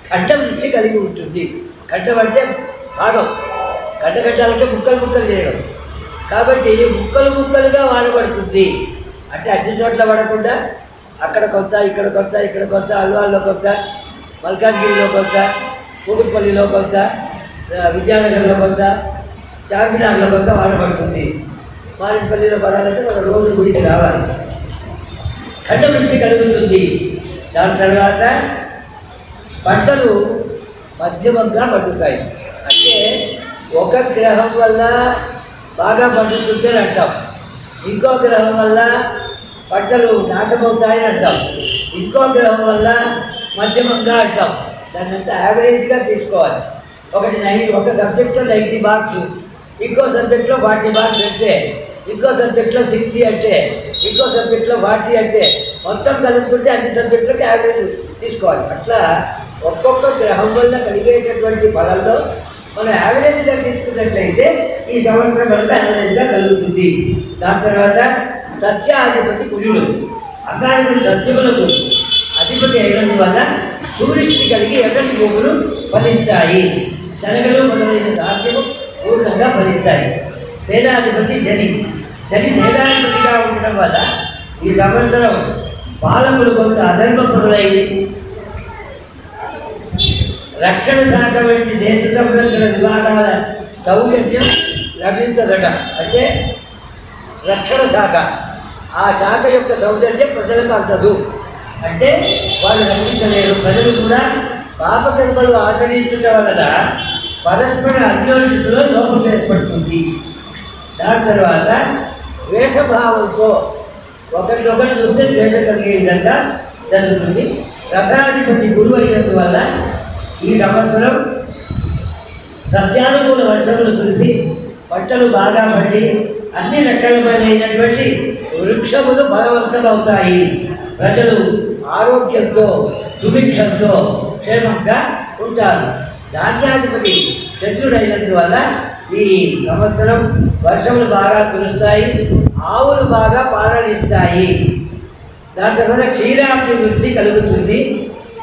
ఖడ్డం నుంచి కలిగి ఉంటుంది. ఖడ్డం అంటే భాగం, కట్టకట్టాలంటే ముక్కలు ముక్కలు చేయడం. కాబట్టి ముక్కలు ముక్కలుగా వాడబడుతుంది. అంటే అన్ని చోట్ల పడకుండా అక్కడ కొంత, ఇక్కడ కొంత, ఇక్కడ కొంత, అల్వాల్లో కొంత, మల్కాజ్గిరిలో కొంత, కూకుట్పల్లిలో కొంత, విద్యానగర్లో కొంత, చార్మినార్లో కొంత వాడబడుతుంది. మారేడుపల్లిలో పడాలంటే మనం రోజు గుడికి రావాలి. ఖడ్డం నుంచి కలుగుతుంది. దాని తర్వాత పంటలు మధ్యమంగా పండుతాయి. అంటే ఒక గ్రహం వల్ల బాగా పండుతుందని అంటాం, ఇంకో గ్రహం వల్ల పంటలు నాశమవుతాయని అంటాం, ఇంకో గ్రహం వల్ల మధ్యమంగా అంటాం. దాన్నంతా యావరేజ్గా తీసుకోవాలి. ఒక సబ్జెక్ట్లో 90 మార్క్స్, ఇంకో సబ్జెక్ట్లో 40 మార్క్స్ అంటే, ఇంకో సబ్జెక్ట్లో 60 అంటే, ఇంకో సబ్జెక్ట్లో 40 అంటే, మొత్తం కలుపుకుంటే అన్ని సబ్జెక్టులకు యావరేజ్ తీసుకోవాలి. అట్లా ఒక్కొక్క గ్రహం వల్ల కలిగేటటువంటి ఫలంలో మనం యావరేజ్గా తీసుకున్నట్లయితే ఈ సంవత్సరం వల్ల యావరేజ్గా కలుగుతుంది. దాని తర్వాత సస్యాధిపతి కుజుడు, అకారకుడు సస్యములకు అధిపతి అయినందువల్ల సూర్యుడికి కలిగి ఎర్రటి భూములు ఫలిస్తాయి. శనగలు మొదలైన ధాన్యము పూర్ణంగా ఫలిస్తాయి. సేనాధిపతి శని, శని సేనాధిపతిగా ఉండటం వల్ల ఈ సంవత్సరం పాలకులు కొంత అధర్మపరులై రక్షణ శాఖ వంటి దేశ సంరక్షణ విభాగాల సౌకర్యం లభించదట. అంటే రక్షణ శాఖ, ఆ శాఖ యొక్క సౌకర్యం ప్రజలకు అందదు. అంటే వాళ్ళు రక్షించలేరు. ప్రజలు కూడా పాపకర్మలు ఆచరించడం వలన పరస్పర అన్యోన్యతలో లోపం ఏర్పడుతుంది. దాని తర్వాత ద్వేషభావంతో ఒకరినొకరు చూస్తే ద్వేషం కలిగే విధంగా జరుగుతుంది. రసాధిపతి గురువు అయినందువల్ల ఈ సంవత్సరం సస్యానుకూల వర్షములు కురిసి పంటలు బాగా పండి అన్ని రకాలైనటువంటి వృక్షములు బలవంతమవుతాయి. ప్రజలు ఆరోగ్యంతో సుభిక్షంతో క్షేమంగా ఉంటారు. ధాన్యాధిపతి చంద్రుడైనందువల్ల ఈ సంవత్సరం వర్షములు బాగా కురుస్తాయి, ఆవులు బాగా పాలనిస్తాయి. దాని తర్వాత క్షీరాభివృద్ధి కలుగుతుంది.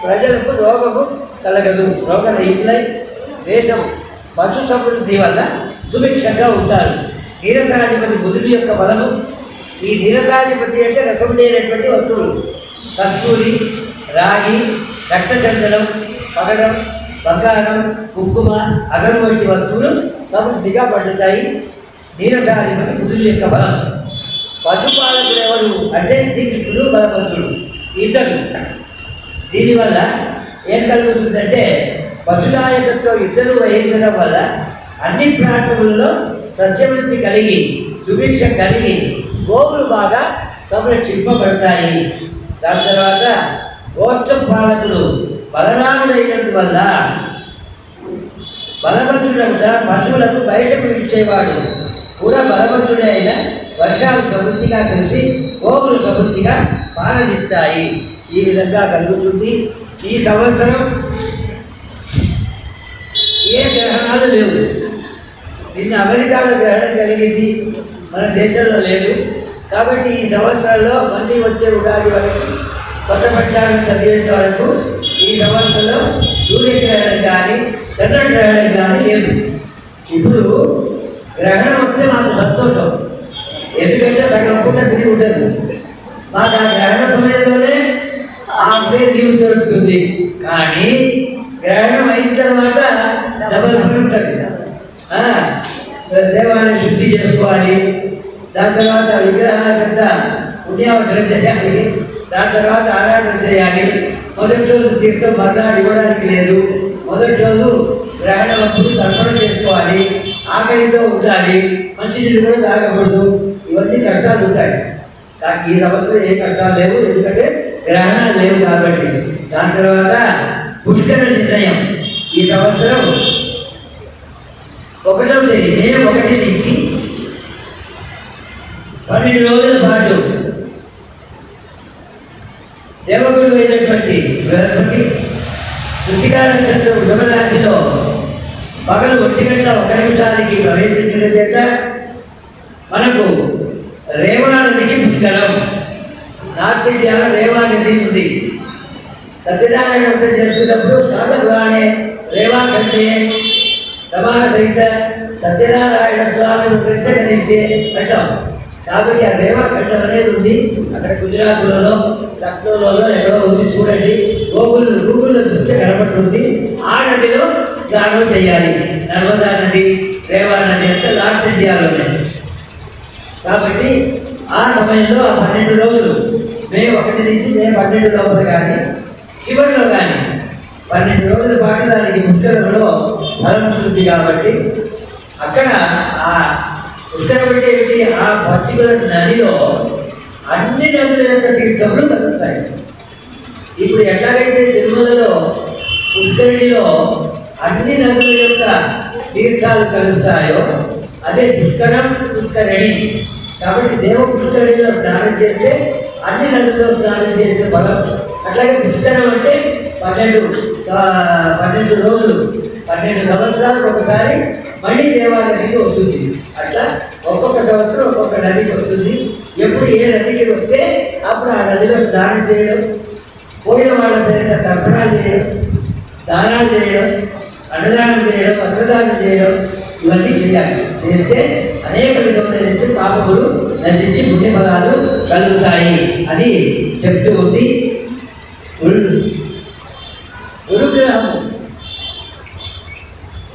ప్రజలకు రోగము కలగదు, రోగరహితులై దేశం పశు సమృద్ధి వల్ల సుభిక్షంగా ఉంటారు. నీరసాధిపతి బుధుడి యొక్క బలము, ఈ నీరసాధిపతి అంటే రసం లేనటువంటి వస్తువులు, కస్తూరి, రాగి, రక్తచందనం, పగడం, బంగారం, కుంకుమ, అగరు వంటి వస్తువులు సమృద్ధిగా పండుతాయి. నీరసాధిపతి బుధుడి యొక్క బలం. పశుపాలకులు ఎవరు అంటే శ్రీకృష్ణుడు, బలవంతుడు, ఇతడు. దీనివల్ల ఏం కలుగుతుందంటే పశునాయకత్వం ఇద్దరు వహించడం వల్ల అన్ని ప్రాంతములలో సస్యవృద్ధి కలిగి సుభిక్ష కలిగి గోవులు బాగా సంరక్షింపబడతాయి. దాని తర్వాత గోత్రం పాలకులు బలరాముడైనందువల్ల బలవంతుడంతా పశువులకు బయటకు ఇచ్చేవాడు కూడా బలవంతుడే అయిన వర్షాలు సమృద్ధిగా కలిసి గోవులు సమృద్ధిగా పాలనిస్తాయి. ఈ విధంగా కలుగుతుంది. ఈ సంవత్సరం ఏ గ్రహణాలు లేవు. నిన్న అమెరికాలో గ్రహణం కలిగింది, మన దేశంలో లేదు. కాబట్టి ఈ సంవత్సరంలో మళ్ళీ వచ్చే ఉగాది వరకు కొత్త పక్షాలను చదివేంత వరకు ఈ సంవత్సరంలో సూర్యగ్రహణం కానీ చంద్రగ్రహణం కానీ లేదు. ఇప్పుడు గ్రహణం వస్తే మాకు సంతోషం, ఎందుకంటే సగం పూట తిరిగి ఉండదు. మాకు ఆ గ్రహణ సమయంలోనే ఆ పేరు నీవు దొరుకుతుంది. కానీ గ్రహణం అయిన తర్వాత డబల్ పని ఉంటుంది. దేవాలయం శుద్ధి చేసుకోవాలి, దాని తర్వాత విగ్రహాలంతా పుణ్యావసరం చేయాలి, దాని తర్వాత ఆరాధన చేయాలి. మొదటి రోజు తీర్థం మర్నాడు ఇవ్వడానికి లేదు. మొదటి రోజు గ్రహణం అప్పుడు తర్పణ చేసుకోవాలి, ఆకలితో ఉండాలి, మంచినీళ్ళు కూడా తాగకూడదు. ఇవన్నీ కష్టాలు ఉంటాయి. కానీ ఈ సంవత్సరం ఏ కష్టాలు లేవు, ఎందుకంటే గ్రహణాలు లేవు కాబట్టి. దాని తర్వాత పుష్కర నిర్ణయం ఈ సంవత్సరం 1వ తేదీ మే 1 నుంచి 12 రోజుల పాటు దేవగుడు అయినటువంటి బృహస్పతి కృతికా నక్షత్రం వృషభ రాశిలో పగలు 1:01 ప్రవేశించడం చేత మనకు రేవా నదికి పుష్కరం. నార్త్ ఇండియాలో రేవా నది ఉంది. సత్యనారాయణ వ్రతం చేసుకున్నప్పుడు కాటపురాణే రేవా కంటే రమా సహిత సత్యనారాయణ స్వామి వ్రతనిచ్చే అంటాం. కాబట్టి ఆ రేవా కట్టం అనేది ఉంది. అక్కడ గుజరాత్లో లక్నోలో ఎక్కడో ఉంది, చూడండి. గూగుల్లో చూస్తే కనబడుతుంది. ఆ నదిలో స్నానం చేయాలి. నర్మదా నది, రేవా నది అంతా నార్త్ ఇండియాలో ఉన్నాయి. కాబట్టి ఆ సమయంలో ఆ 12 రోజులు మే 1 నుంచి మే 12 లోపల కానీ చివరిలో కానీ 12 రోజుల పాటు దానికి పుష్కరంలో ఫలం ఉంటుంది. కాబట్టి అక్కడ ఆ పుష్కరం అంటే ఏమిటి, ఆ పర్టికులర్ నదిలో అన్ని నదుల యొక్క తీర్థములు కలుగుతాయి. ఇప్పుడు ఎట్లాగైతే తిరుమలలో పుష్కరిణిలో అన్ని నదుల యొక్క తీర్థాలు కలుస్తాయో అదే పుష్కరం పుష్కరిణి. కాబట్టి దేవ పుష్కరిణిలో స్నానం చేస్తే అన్ని నదుల్లో స్నానం చేసే ఫలం. అట్లాగే పుష్కరం అంటే 12 రోజులు 12 సంవత్సరాలకు ఒకసారి మళ్ళీ దేవాలయానికి వస్తుంది. అట్లా ఒక్కొక్క సంవత్సరం ఒక్కొక్క నదికి వస్తుంది. ఎప్పుడు ఏ నదికి వస్తే అప్పుడు ఆ నదిలో స్నానం చేయడం, పోయిన వాళ్ళ పేరిట తర్పణాలు చేయడం, దానాలు చేయడం, అన్నదానం చేయడం, వస్త్రదానం చేయడం, ఇవన్నీ చేయాలి. చేస్తే అనేక విధమైన పాపములు నశించి పుణ్యఫలాలు కలుగుతాయి అని చెప్తూ ఉంది. గురుగ్రహం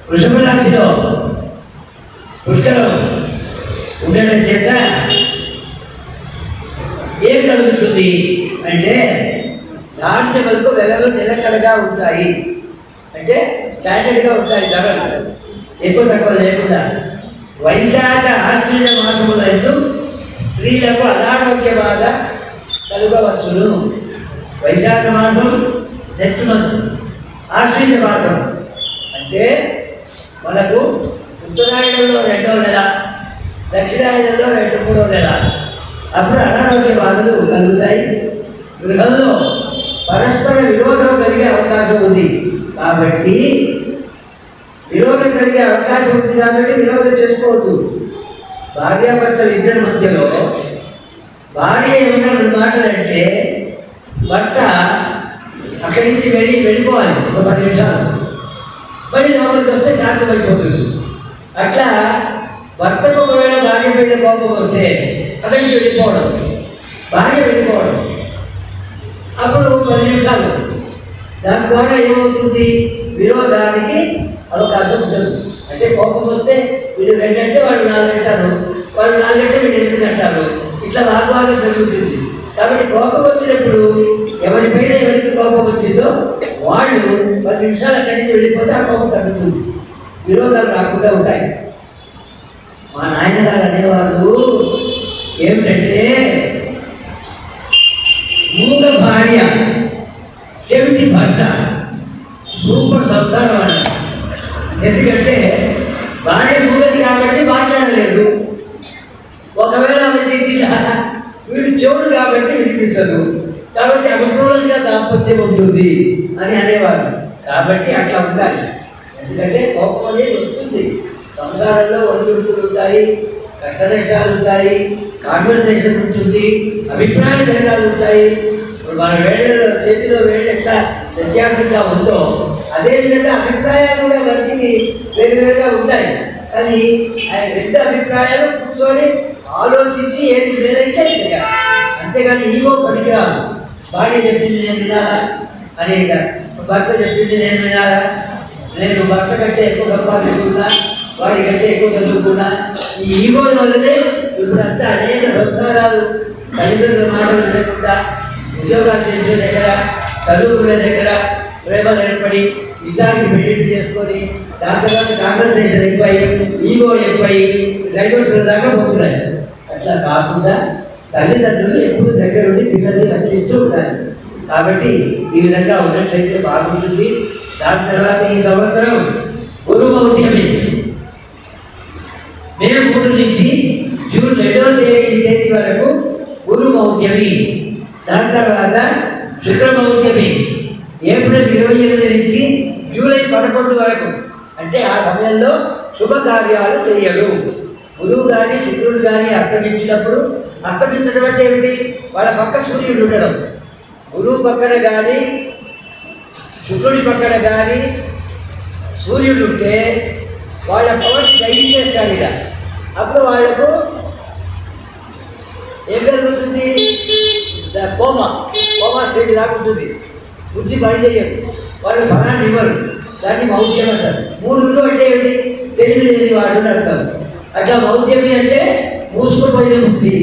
వృషభ రాశిలో పుష్కరం ఉండడం చేత ఏం కలుగుతుంది అంటే దాంట్లో వెలలు నిలకడగా ఉంటాయి. అంటే స్టాండర్డ్గా ఉంటాయి, ధరలు ఎక్కువ తక్కువ లేకుండా. వైశాఖ ఆశ్వీజ మాసములందు స్త్రీలకు అనారోగ్య బాధ కలుగవచ్చును. వైశాఖ మాసం నెక్స్ట్ మంత్, ఆశ్వీజ మాసం అంటే మనకు ఉత్తరాయణంలో 2వ నెల, దక్షిణాయనంలో 2-3వ నెల. అప్పుడు అనారోగ్య బాధలు కలుగుతాయి. గృహంలో పరస్పర విరోధం కలిగే అవకాశం ఉంది. కాబట్టి విరోధం కలిగే అవకాశం ఉంది కాబట్టి విరోధం చేసుకోవద్దు. భార్యాభర్తలు ఇద్దరి మధ్యలో భార్య ఏమన్నా 2 మాటలంటే భర్త అక్కడి నుంచి వెళ్ళిపోవాలి ఒక 10 నిమిషాలు. మళ్ళీ లోపలికి వస్తే శాంతమైపోతుంది. అట్లా భర్తకు ఒకవేళ భార్య మీద కోపం వస్తే అక్కడి నుంచి వెళ్ళిపోవడం, భార్య వెళ్ళిపోవడం, అప్పుడు 10 నిమిషాలు. దాని ద్వారా ఏమవుతుంది, విరోధానికి అవకాశం ఉండదు. అంటే కోపం వస్తే వీళ్ళు 2 అంటే వాళ్ళు 4 అంటారు, వాళ్ళు 4 అంటే వీళ్ళు 8 అంటారు. ఇట్లా వాగ్వాదం జరుగుతుంది. కాబట్టి కోపం వచ్చినప్పుడు ఎవరిపైన ఎవరికి కోపం వచ్చిందో వాళ్ళు 10 నిమిషాలు అక్కడి నుంచి వెళ్ళిపోతే ఆ కోపం తగ్గుతుంది, విరోధాలు రాకుండా ఉంటాయి. మా నాయనగారు అనేవాళ్ళు ఏమిటంటే, మూగ భార్య చెవిటి భర్త సూపర్ సంతానం అన్న. ఎందుకంటే భార్య మూగది కాబట్టి మాట్లాడలేదు. ఒకవేళ ఆమె తిట్టినా వీడు చెవుడు కాబట్టి వినిపించదు. కాబట్టి అనుకూలంగా దాంపత్యం ఉంటుంది అని అనేవారు. కాబట్టి అట్లా ఉండాలి. ఎందుకంటే కోపం అనేది వస్తుంది. సంసారంలో ఒడిదుడుకులు ఉంటాయి, కష్టనష్టాలు ఉంటాయి, కాన్వర్సేషన్ ఉంటుంది, అభిప్రాయ భేదాలు ఉంటాయి. ఇప్పుడు మన వేళ్ళలో చేతిలో వేళ్ళు ఎట్లా వ్యత్యాసంగా ఉందో అదేవిధంగా అభిప్రాయాలు కూడా మనిషికి వేరువేరుగా ఉంటాయి. కానీ ఆయన రెండు అభిప్రాయాలు కూర్చొని ఆలోచించి ఏది మేలైతే చేయాలి. అంతేగాని ఈగో పనికిరాదు. భార్య చెప్పింది నేను వినాలా అని, భర్త చెప్పింది నేను వినాలా, నేను భర్త కంటే ఎక్కువ సంపాదించుకున్నా, వాడి కంటే ఎక్కువ చదువుకున్నా, ఈ ఈగోల వల్లనే ఇప్పుడంతా అనేక సంసారాలు తల్లిదండ్రుల మాటలు లేకుండా ఉద్యోగాలు చేసే దగ్గర, చదువుకునే దగ్గర ప్రేమలు ఏర్పడి ఇష్టానికి పెళ్లి చేసుకొని దాని తర్వాత కాన్వర్సేషన్ ఎక్కువై ఈగో ఎక్కువై డైవర్స్ దాకా పోతున్నాయి. అట్లా కాకుండా తల్లిదండ్రులు ఎప్పుడు దగ్గరుండి పిల్లల్ని రక్షిస్తూ ఉంటారు. కాబట్టి ఈ విధంగా ఉన్నట్లయితే బాగుంటుంది. దాని తర్వాత ఈ సంవత్సరం గురుమౌఢ్యమి మే 3 నుంచి జూన్ 2వ తేదీ వరకు గురుమౌఢ్యమి. దాని తర్వాత శుక్రమౌఢ్యమి ఏప్రిల్ 28 నుంచి జూలై 11 వరకు. అంటే ఆ సమయంలో శుభకార్యాలు చేయడు. గురువు కానీ శుక్రుడు కానీ అస్తమించినప్పుడు, అస్తమించడం అంటే ఏమిటి? వాళ్ళ పక్క సూర్యుడు ఉండడం. గురువు పక్కన కానీ శుక్రుడి పక్కన కానీ సూర్యుడు ఉంటే వాళ్ళ పవర్ గ్రహించేస్తాడు. ఇక అప్పుడు వాళ్లకు ఏం జరుగుతుంది? కోమా స్టేజ్ లాగా ఉంటుంది. బుద్ధి పని చేయరు, వాళ్ళు ఫలాన్ని ఇవ్వరు. దాన్ని మౌఢ్యం అంటారు. 3 అంటే ఏమిటి? తెలివి లేని వాడు అని అర్థం. అట్లా మౌఢ్యమి అంటే మూసుకుపోయే బుద్ధి.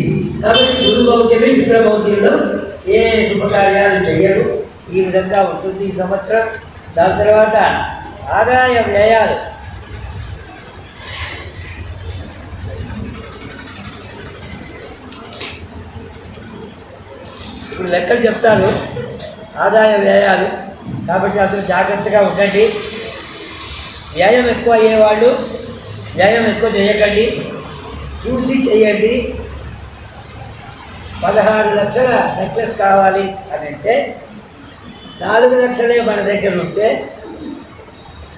కాబట్టి గురు మౌఢ్యమి, శుక్ర మౌఢ్యంలో ఏ శుభకార్యాలు చేయరు. ఈ విధంగా ఉంటుంది ఈ సంవత్సరం. దాని తర్వాత ఆదాయ వ్యయాలు. ఇప్పుడు లెక్కలు చెప్తారు, ఆదాయ వ్యయాలు. కాబట్టి అందరూ జాగ్రత్తగా ఉండండి. వ్యయం ఎక్కువ అయ్యేవాళ్ళు వ్యయం ఎక్కువ చేయకండి, చూసి చేయండి. 16 లక్షల నెక్లెస్ కావాలి అని అంటే 4 లక్షలే మన దగ్గర ఉంటే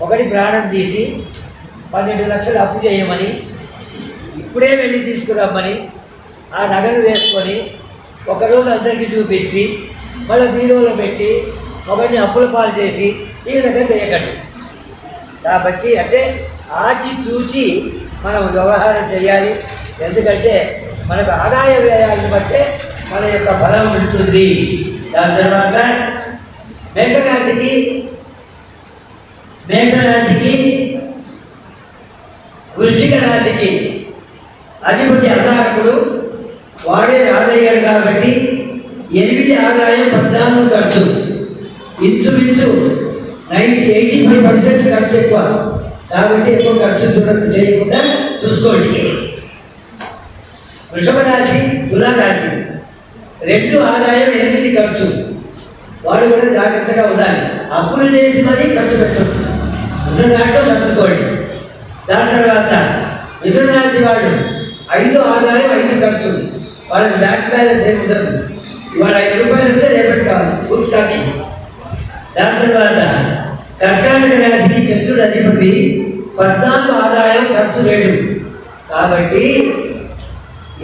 ఒకటి ప్రాణం తీసి 12 లక్షలు అప్పు చేయమని, ఇప్పుడే వెళ్ళి తీసుకురమ్మని, ఆ నగలు వేసుకొని ఒకరోజు అందరికీ చూపించి మళ్ళీ బీరోలో పెట్టి ఒకరిని అప్పుల పాలు చేసి ఈ విధంగా చేయకండి. కాబట్టి అంటే ఆచి చూచి మనం వ్యవహారం చేయాలి. ఎందుకంటే మనకు ఆదాయ వ్యయాలను బట్టే మన యొక్క బలం ఉంటుంది. దాని తర్వాత మేషరాశికి వృశ్చిక రాశికి అధిపతి అంగారకుడు, వాడే ఆదాయాడు. కాబట్టి 8 ఆదాయం 14 ఖర్చు. ఇంచుమించు 85% ఖర్చు ఎక్కువ. కాబట్టి ఎక్కువ ఖర్చు చేయకుండా చూసుకోండి. వృషభ రాశి, తులారాశి 2 ఆదాయం 8 ఖర్చు. వాడు కూడా జాగ్రత్తగా ఉండాలి. అప్పులు చేసి మరీ ఖర్చు పెట్టండి, ఉన్న దాంట్లో తట్టుకోండి. దాని తర్వాత మిథున రాశి వాడు 5 ఆదాయం 5 ఖర్చు. వాళ్ళకి బ్యాంక్ బ్యాలెన్స్ ఏమి ఉండదు. ఇవాళ 5 రూపాయలు వస్తే రేపటి కావాలి ఫుడ్ స్టాకింగ్. దాని తర్వాత కర్కాటక రాశికి చంద్రుడు అధిపతి, 14 ఆదాయం ఖర్చు 2. కాబట్టి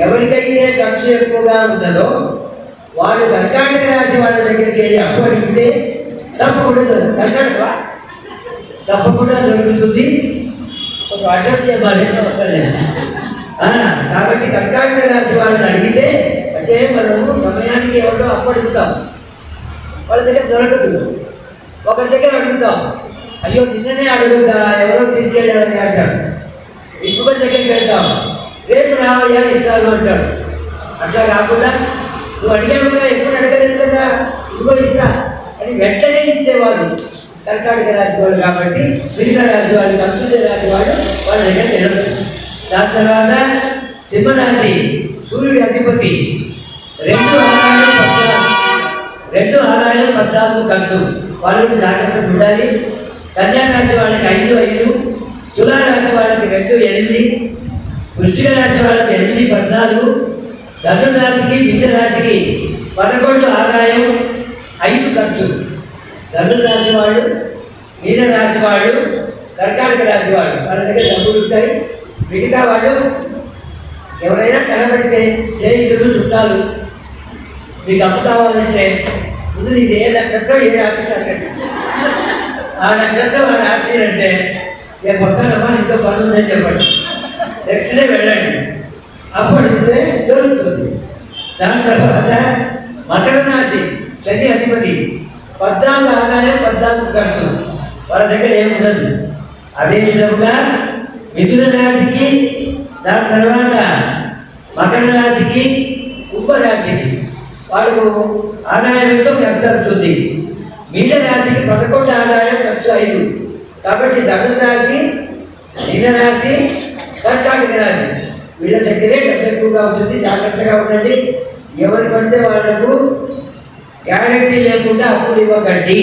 ఎవరికైతే ఖర్చు ఎక్కువగా ఉన్నదో వాడు కర్కాటక రాశి వాళ్ళ దగ్గరికి వెళ్ళి అప్పు అడిగితే తప్పకుండా దొరుకుతుంది. ఒక అడ్రస్ చెప్పాలి కాబట్టి కర్కాటక రాశి వాళ్ళని అడిగితే, అంటే మనము సమయానికి ఎవరో అప్పు అడుగుతాం, వాళ్ళ దగ్గర దొరకదు. ఒకరి దగ్గర అడుగుతాం, అయ్యో నిన్ననే అడుగుతా ఎవరో తీసుకెళ్ళాలని అంటాడు. ఇంకొకరి దగ్గరికి వెళ్తాం, రేపు రావయ్యా ఇస్తాను అంటాడు. అట్లా కాకుండా నువ్వు అడిగావు కదా, ఎప్పుడు అడగలేదు కదా, ఇంకో ఇస్తా అని వెంటనే ఇచ్చేవాడు కర్కాటక రాశి వాళ్ళు. కాబట్టి మిగతా రాశి వాళ్ళు, కంచుల రాశి వాడు వాళ్ళ దగ్గర వెళ్ళదు. దాని తర్వాత సింహరాశి, సూర్యుడి అధిపతి, 2 ఆదాయం 14 ఖర్చు. వాళ్ళు జాగ్రత్త ఉండాలి. కన్యారాశి వాళ్ళకి 5, 5. తులారాశి వాళ్ళకి 2, 8. వృశ్చిక రాశి వాళ్ళకి 8, 14. ధనురాశికి, మీన రాశికి 11 ఆదాయం 5 ఖర్చులు. ధనుసు రాశి వాళ్ళు, మీన రాశి వాళ్ళు, కర్కాటక రాశి వాళ్ళు వాళ్ళ దగ్గర డబ్బులు ఉంటాయి. మిగతా వాళ్ళు ఎవరైనా కనబడితే స్నేహితులు, చుట్టాలు మీకు అప్పు కావాలంటే ముందు ఇది ఏ నక్షత్రం, ఏ రాశి అడగండి. ఆ నక్షత్రం ఆ రాశి అంటే రేపు వస్తానమ్మా ఇంకో పని ఉందని చెప్పండి. నెక్స్ట్ డే వెళ్ళండి, అప్పుడు దొరుకుతుంది. దాని తర్వాత మకర రాశి, శని అధిపతి, 14 ఆదాయం 14 ఖర్చు, వాళ్ళ దగ్గర ఏముండదు. అదే విధంగా మిథున రాశికి, దాని తర్వాత మకర రాశికి, కుంభరాశికి వాళ్ళకు ఆదాయం ఎంతో ఖర్చు అవుతుంది. మీన రాశికి 11 ఆదాయం ఖర్చు 5. కాబట్టి ధనుసు రాశి, మీన రాశి, కర్కాటక రాశి వీళ్ళ దగ్గరే ఖర్చు ఎక్కువగా ఉంటుంది. జాగ్రత్తగా ఉండండి. ఎవరు పడితే వాళ్ళకు గ్యారంటీ లేకుండా అప్పులు ఇవ్వకండి.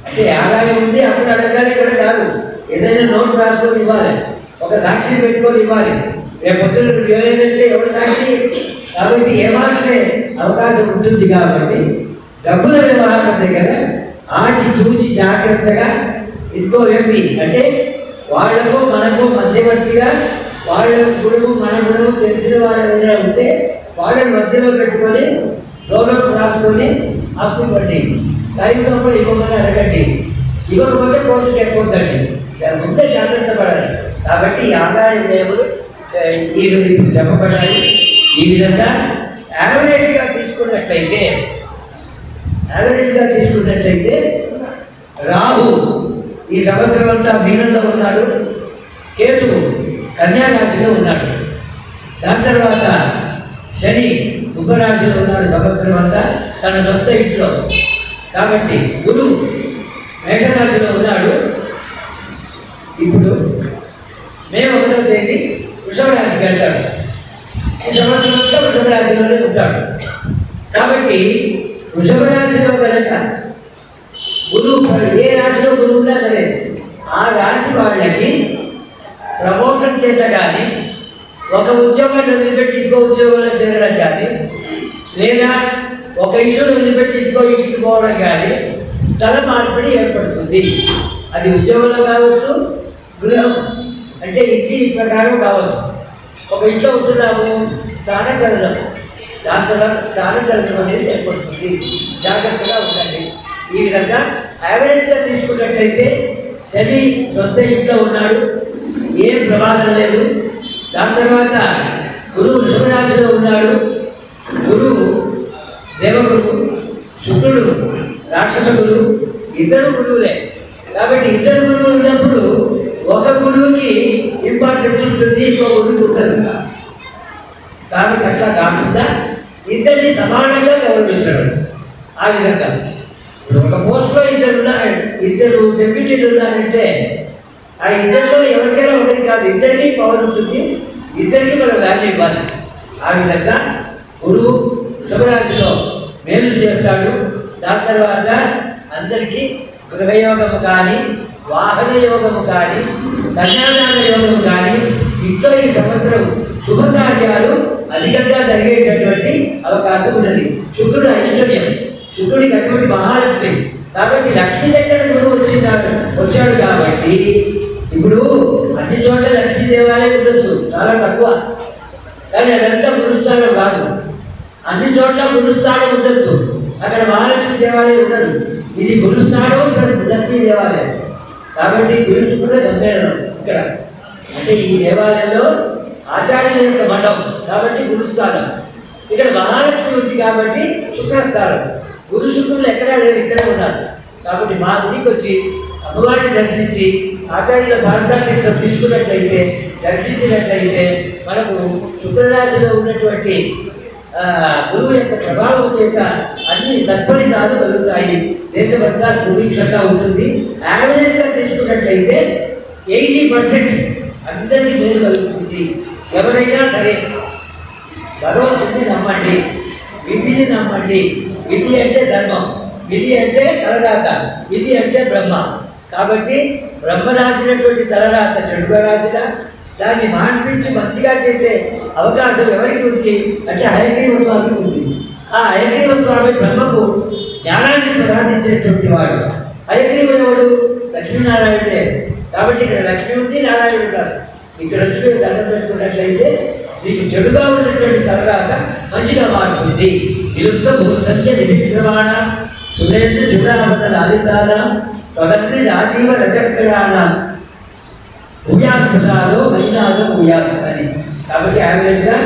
అంటే ఆదాయం ఉంది అప్పుడు అడగాలి కూడా కాదు, ఏదైనా నోట్ రాసుకొని ఇవ్వాలి, ఒక సాక్షి పెట్టుకొని ఇవ్వాలి. రేపు పొద్దున ఇవ్వలేదంటే ఎవరు సాక్షి? కాబట్టి ఏమార్చే అవకాశం ఉంటుంది. కాబట్టి డబ్బుల వ్యవహారం దగ్గర ఆచి చూచి జాగ్రత్తగా ఇంకో వ్యక్తి అంటే వాళ్లకు మనకు మధ్యవర్తిగా వాళ్ళ గుడుగు మన గుడుగు తెలిసిన వాళ్ళు ఏదైనా ఉంటే వాళ్ళని మధ్యలో పెట్టుకొని లోన్ రాసుకొని అప్పు ఇవ్వండి. టైంలో కూడా ఇవ్వమని అడగండి. ఇవ్వకపోతే కోర్టుకి ఎక్కువద్దండి. దాని ముందే జాగ్రత్త పడాలి. కాబట్టి ఈ ఆదాయ వ్యయములు ఇప్పుడు చెప్పబడాలి. ఈ విధంగా యావరేజ్గా తీసుకున్నట్లయితే రాహు ఈ సంవత్సరం అంతా మీనంలో ఉన్నాడు, కేతువు కన్యా రాశిలో ఉన్నాడు. దాని తర్వాత శని కుంభరాశిలో ఉన్నాడు సంవత్సరం అంతా తన సొంత ఇంట్లో. కాబట్టి గురువు మేషరాశిలో ఉన్నాడు. ఇప్పుడు మే 1వ తేదీ వృషభ రాశికి వెళ్తాడు. ఈ సంవత్సరం అంతా వృషభ రాశిలోనే ఉంటాడు. కాబట్టి వృషభ రాశిలో కనుక గురువు ఏ రాశిలో గురువు ఉన్నా సరే ఆ రాశి వాళ్ళకి ప్రమోషన్ చేత కానీ, ఒక ఉద్యోగాన్ని వదిలిపెట్టి ఇంకో ఉద్యోగంలో చేరడం కానీ, లేదా ఒక ఇల్లును వదిలిపెట్టి ఇంకో ఇంటికి పోవడం కానీ స్థల మార్పిడి ఏర్పడుతుంది. అది ఉద్యోగంలో కావచ్చు, గృహం అంటే ఇంటి ప్రకారం కావచ్చు. ఒక ఇంట్లో ఉంటున్నాము, స్థానచలనం, దాని తర్వాత స్థానచలనం అనేది ఏర్పడుతుంది. జాగ్రత్తగా ఉండండి. ఈ విధంగా యావరేజ్గా తీసుకున్నట్లయితే శని సొంత ఇంట్లో ఉన్నాడు, ఏం ప్రమాదం లేదు. దాని తర్వాత గురువు వృషభరాశిలో ఉన్నాడు. గురువు దేవగురువు, శుక్రుడు రాక్షస గురువు, ఇద్దరు గురువులే. కాబట్టి ఇద్దరు గురువులు ఉన్నప్పుడు ఒక గురువుకి ఇంపార్టెన్స్ ఉంటుంది, ఇంకో గురువుకి ఉండదు. కాబట్టి అట్లా కాకుండా ఇద్దరిని సమానంగా గౌరవించడం. ఆ విధంగా ఒక పోస్ట్లో ఇద్దరు డెప్యూటీలు ఉన్నారంటే ఆ ఇద్దరిలో ఎవరికైనా ఒకటి కాదు, ఇద్దరికి పవర్ ఉంటుంది, ఇద్దరికి మనం వాల్యూ ఇవ్వాలి. ఆ విధంగా గురువు వృషభరాశిలో మేలు చేస్తాడు. దాని తర్వాత అందరికీ గృహయోగము కానీ, వాహన యోగము కానీ, కన్యాదాన యోగము కానీ ఇంట్లో ఈ సంవత్సరం శుభకార్యాలు అధికంగా జరిగేటటువంటి అవకాశం ఉన్నది. శుక్రుడు ఐశ్వర్యం, శుక్రుడికి అటువంటి మహాలక్ష్మి. కాబట్టి లక్ష్మి దగ్గర గురువు వచ్చాడు కాబట్టి ఇప్పుడు అన్ని చోట్ల లక్ష్మీ దేవాలయం ఉండొచ్చు, చాలా తక్కువ, కానీ అదంతా గురుస్థానం కాదు. అన్ని చోట్ల గురుస్థానం ఉండొచ్చు, అక్కడ మహాలక్ష్మి దేవాలయం ఉండదు. ఇది గురుస్థానం ప్లస్ లక్ష్మీ దేవాలయం. కాబట్టి గురు శుక్రుల సమ్మేళనం ఇక్కడ. అంటే ఈ దేవాలయంలో ఆచార్యుల యొక్క మఠం కాబట్టి గురుస్థానం. ఇక్కడ మహాలక్ష్మి ఉంది కాబట్టి శుక్రస్థానం. గురు శుక్రులు ఎక్కడా లేరు, ఇక్కడే ఉన్నారు. కాబట్టి మా గుడికి వచ్చి అమ్మవారిని దర్శించి ఆచార్యుల మార్గదర్శకత్వం తీసుకున్నట్లయితే, దర్శించినట్లయితే మనకు శుక్రరాశిలో ఉన్నటువంటి గురువు యొక్క ప్రభావం చేత అన్ని సత్ఫలితాలు కలుగుతాయి. దేశమంతా గురుక్షంగా ఉంటుంది. యావరేజ్గా తీసుకున్నట్లయితే 80% అందరికీ మేలు కలుగుతుంది. ఎవరైనా సరే భగవంతుడిని నమ్మండి, విధిని నమ్మండి. విధి అంటే ధర్మం, విధి అంటే తలరాత, విధి అంటే బ్రహ్మ. కాబట్టి బ్రహ్మ రాసినటువంటి తలరాత చెడుగా రాసిన దాన్ని మాన్పించి మంచిగా చేసే అవకాశం ఎవరికి ఉంది అంటే హయగ్రీవ స్వామికి ఉంది. ఆ హయగ్రీవ స్వామి బ్రహ్మకు జ్ఞానాన్ని ప్రసాదించేటువంటి వాడు. హయగ్రీవుడు ఎవడు? లక్ష్మీనారాయణుడే. కాబట్టి ఇక్కడ లక్ష్మీ ఉంది, నారాయణుడు ఉంటారు. ఇక్కడ లక్ష్మీ దండం పెట్టుకున్నట్లయితే మీకు చెడుగా ఉన్నటువంటి తర్వాత మంచిగా మారుతుంది. విరుద్ధ భూసంఖ్య నిమిత్రమాణ సురేంద్ర చూడావత లాలితాన స్వగత్రి రాజీవ రజకరాణ భూయాత్మసాలో మైనాలో భూయాత్మని. కాబట్టి యావరేజ్గా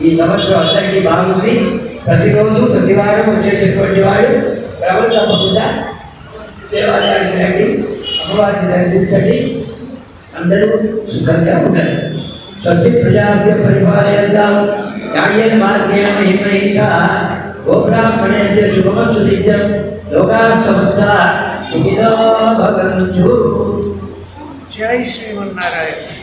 ఈ సంవత్సరం అందరికీ బాగుంది. ప్రతిరోజు ప్రతి వారం వచ్చేటటువంటి వాడు క్రమం తప్పకుండా దేవాలయానికి రండి, అమ్మవారిని దర్శించండి, అందరూ సుఖంగా ఉంటారు. స్వస్తి ప్రజాభ్య పరిపాలయంతాం న్యాయేన మార్గేణ మహిమహీషా గోబ్రాహ్మణేభ్యో శుభమస్తు నిత్యం. లోకాః సమస్తాః సుఖినో భవంతు. జై శ్రీమన్నారాయణ.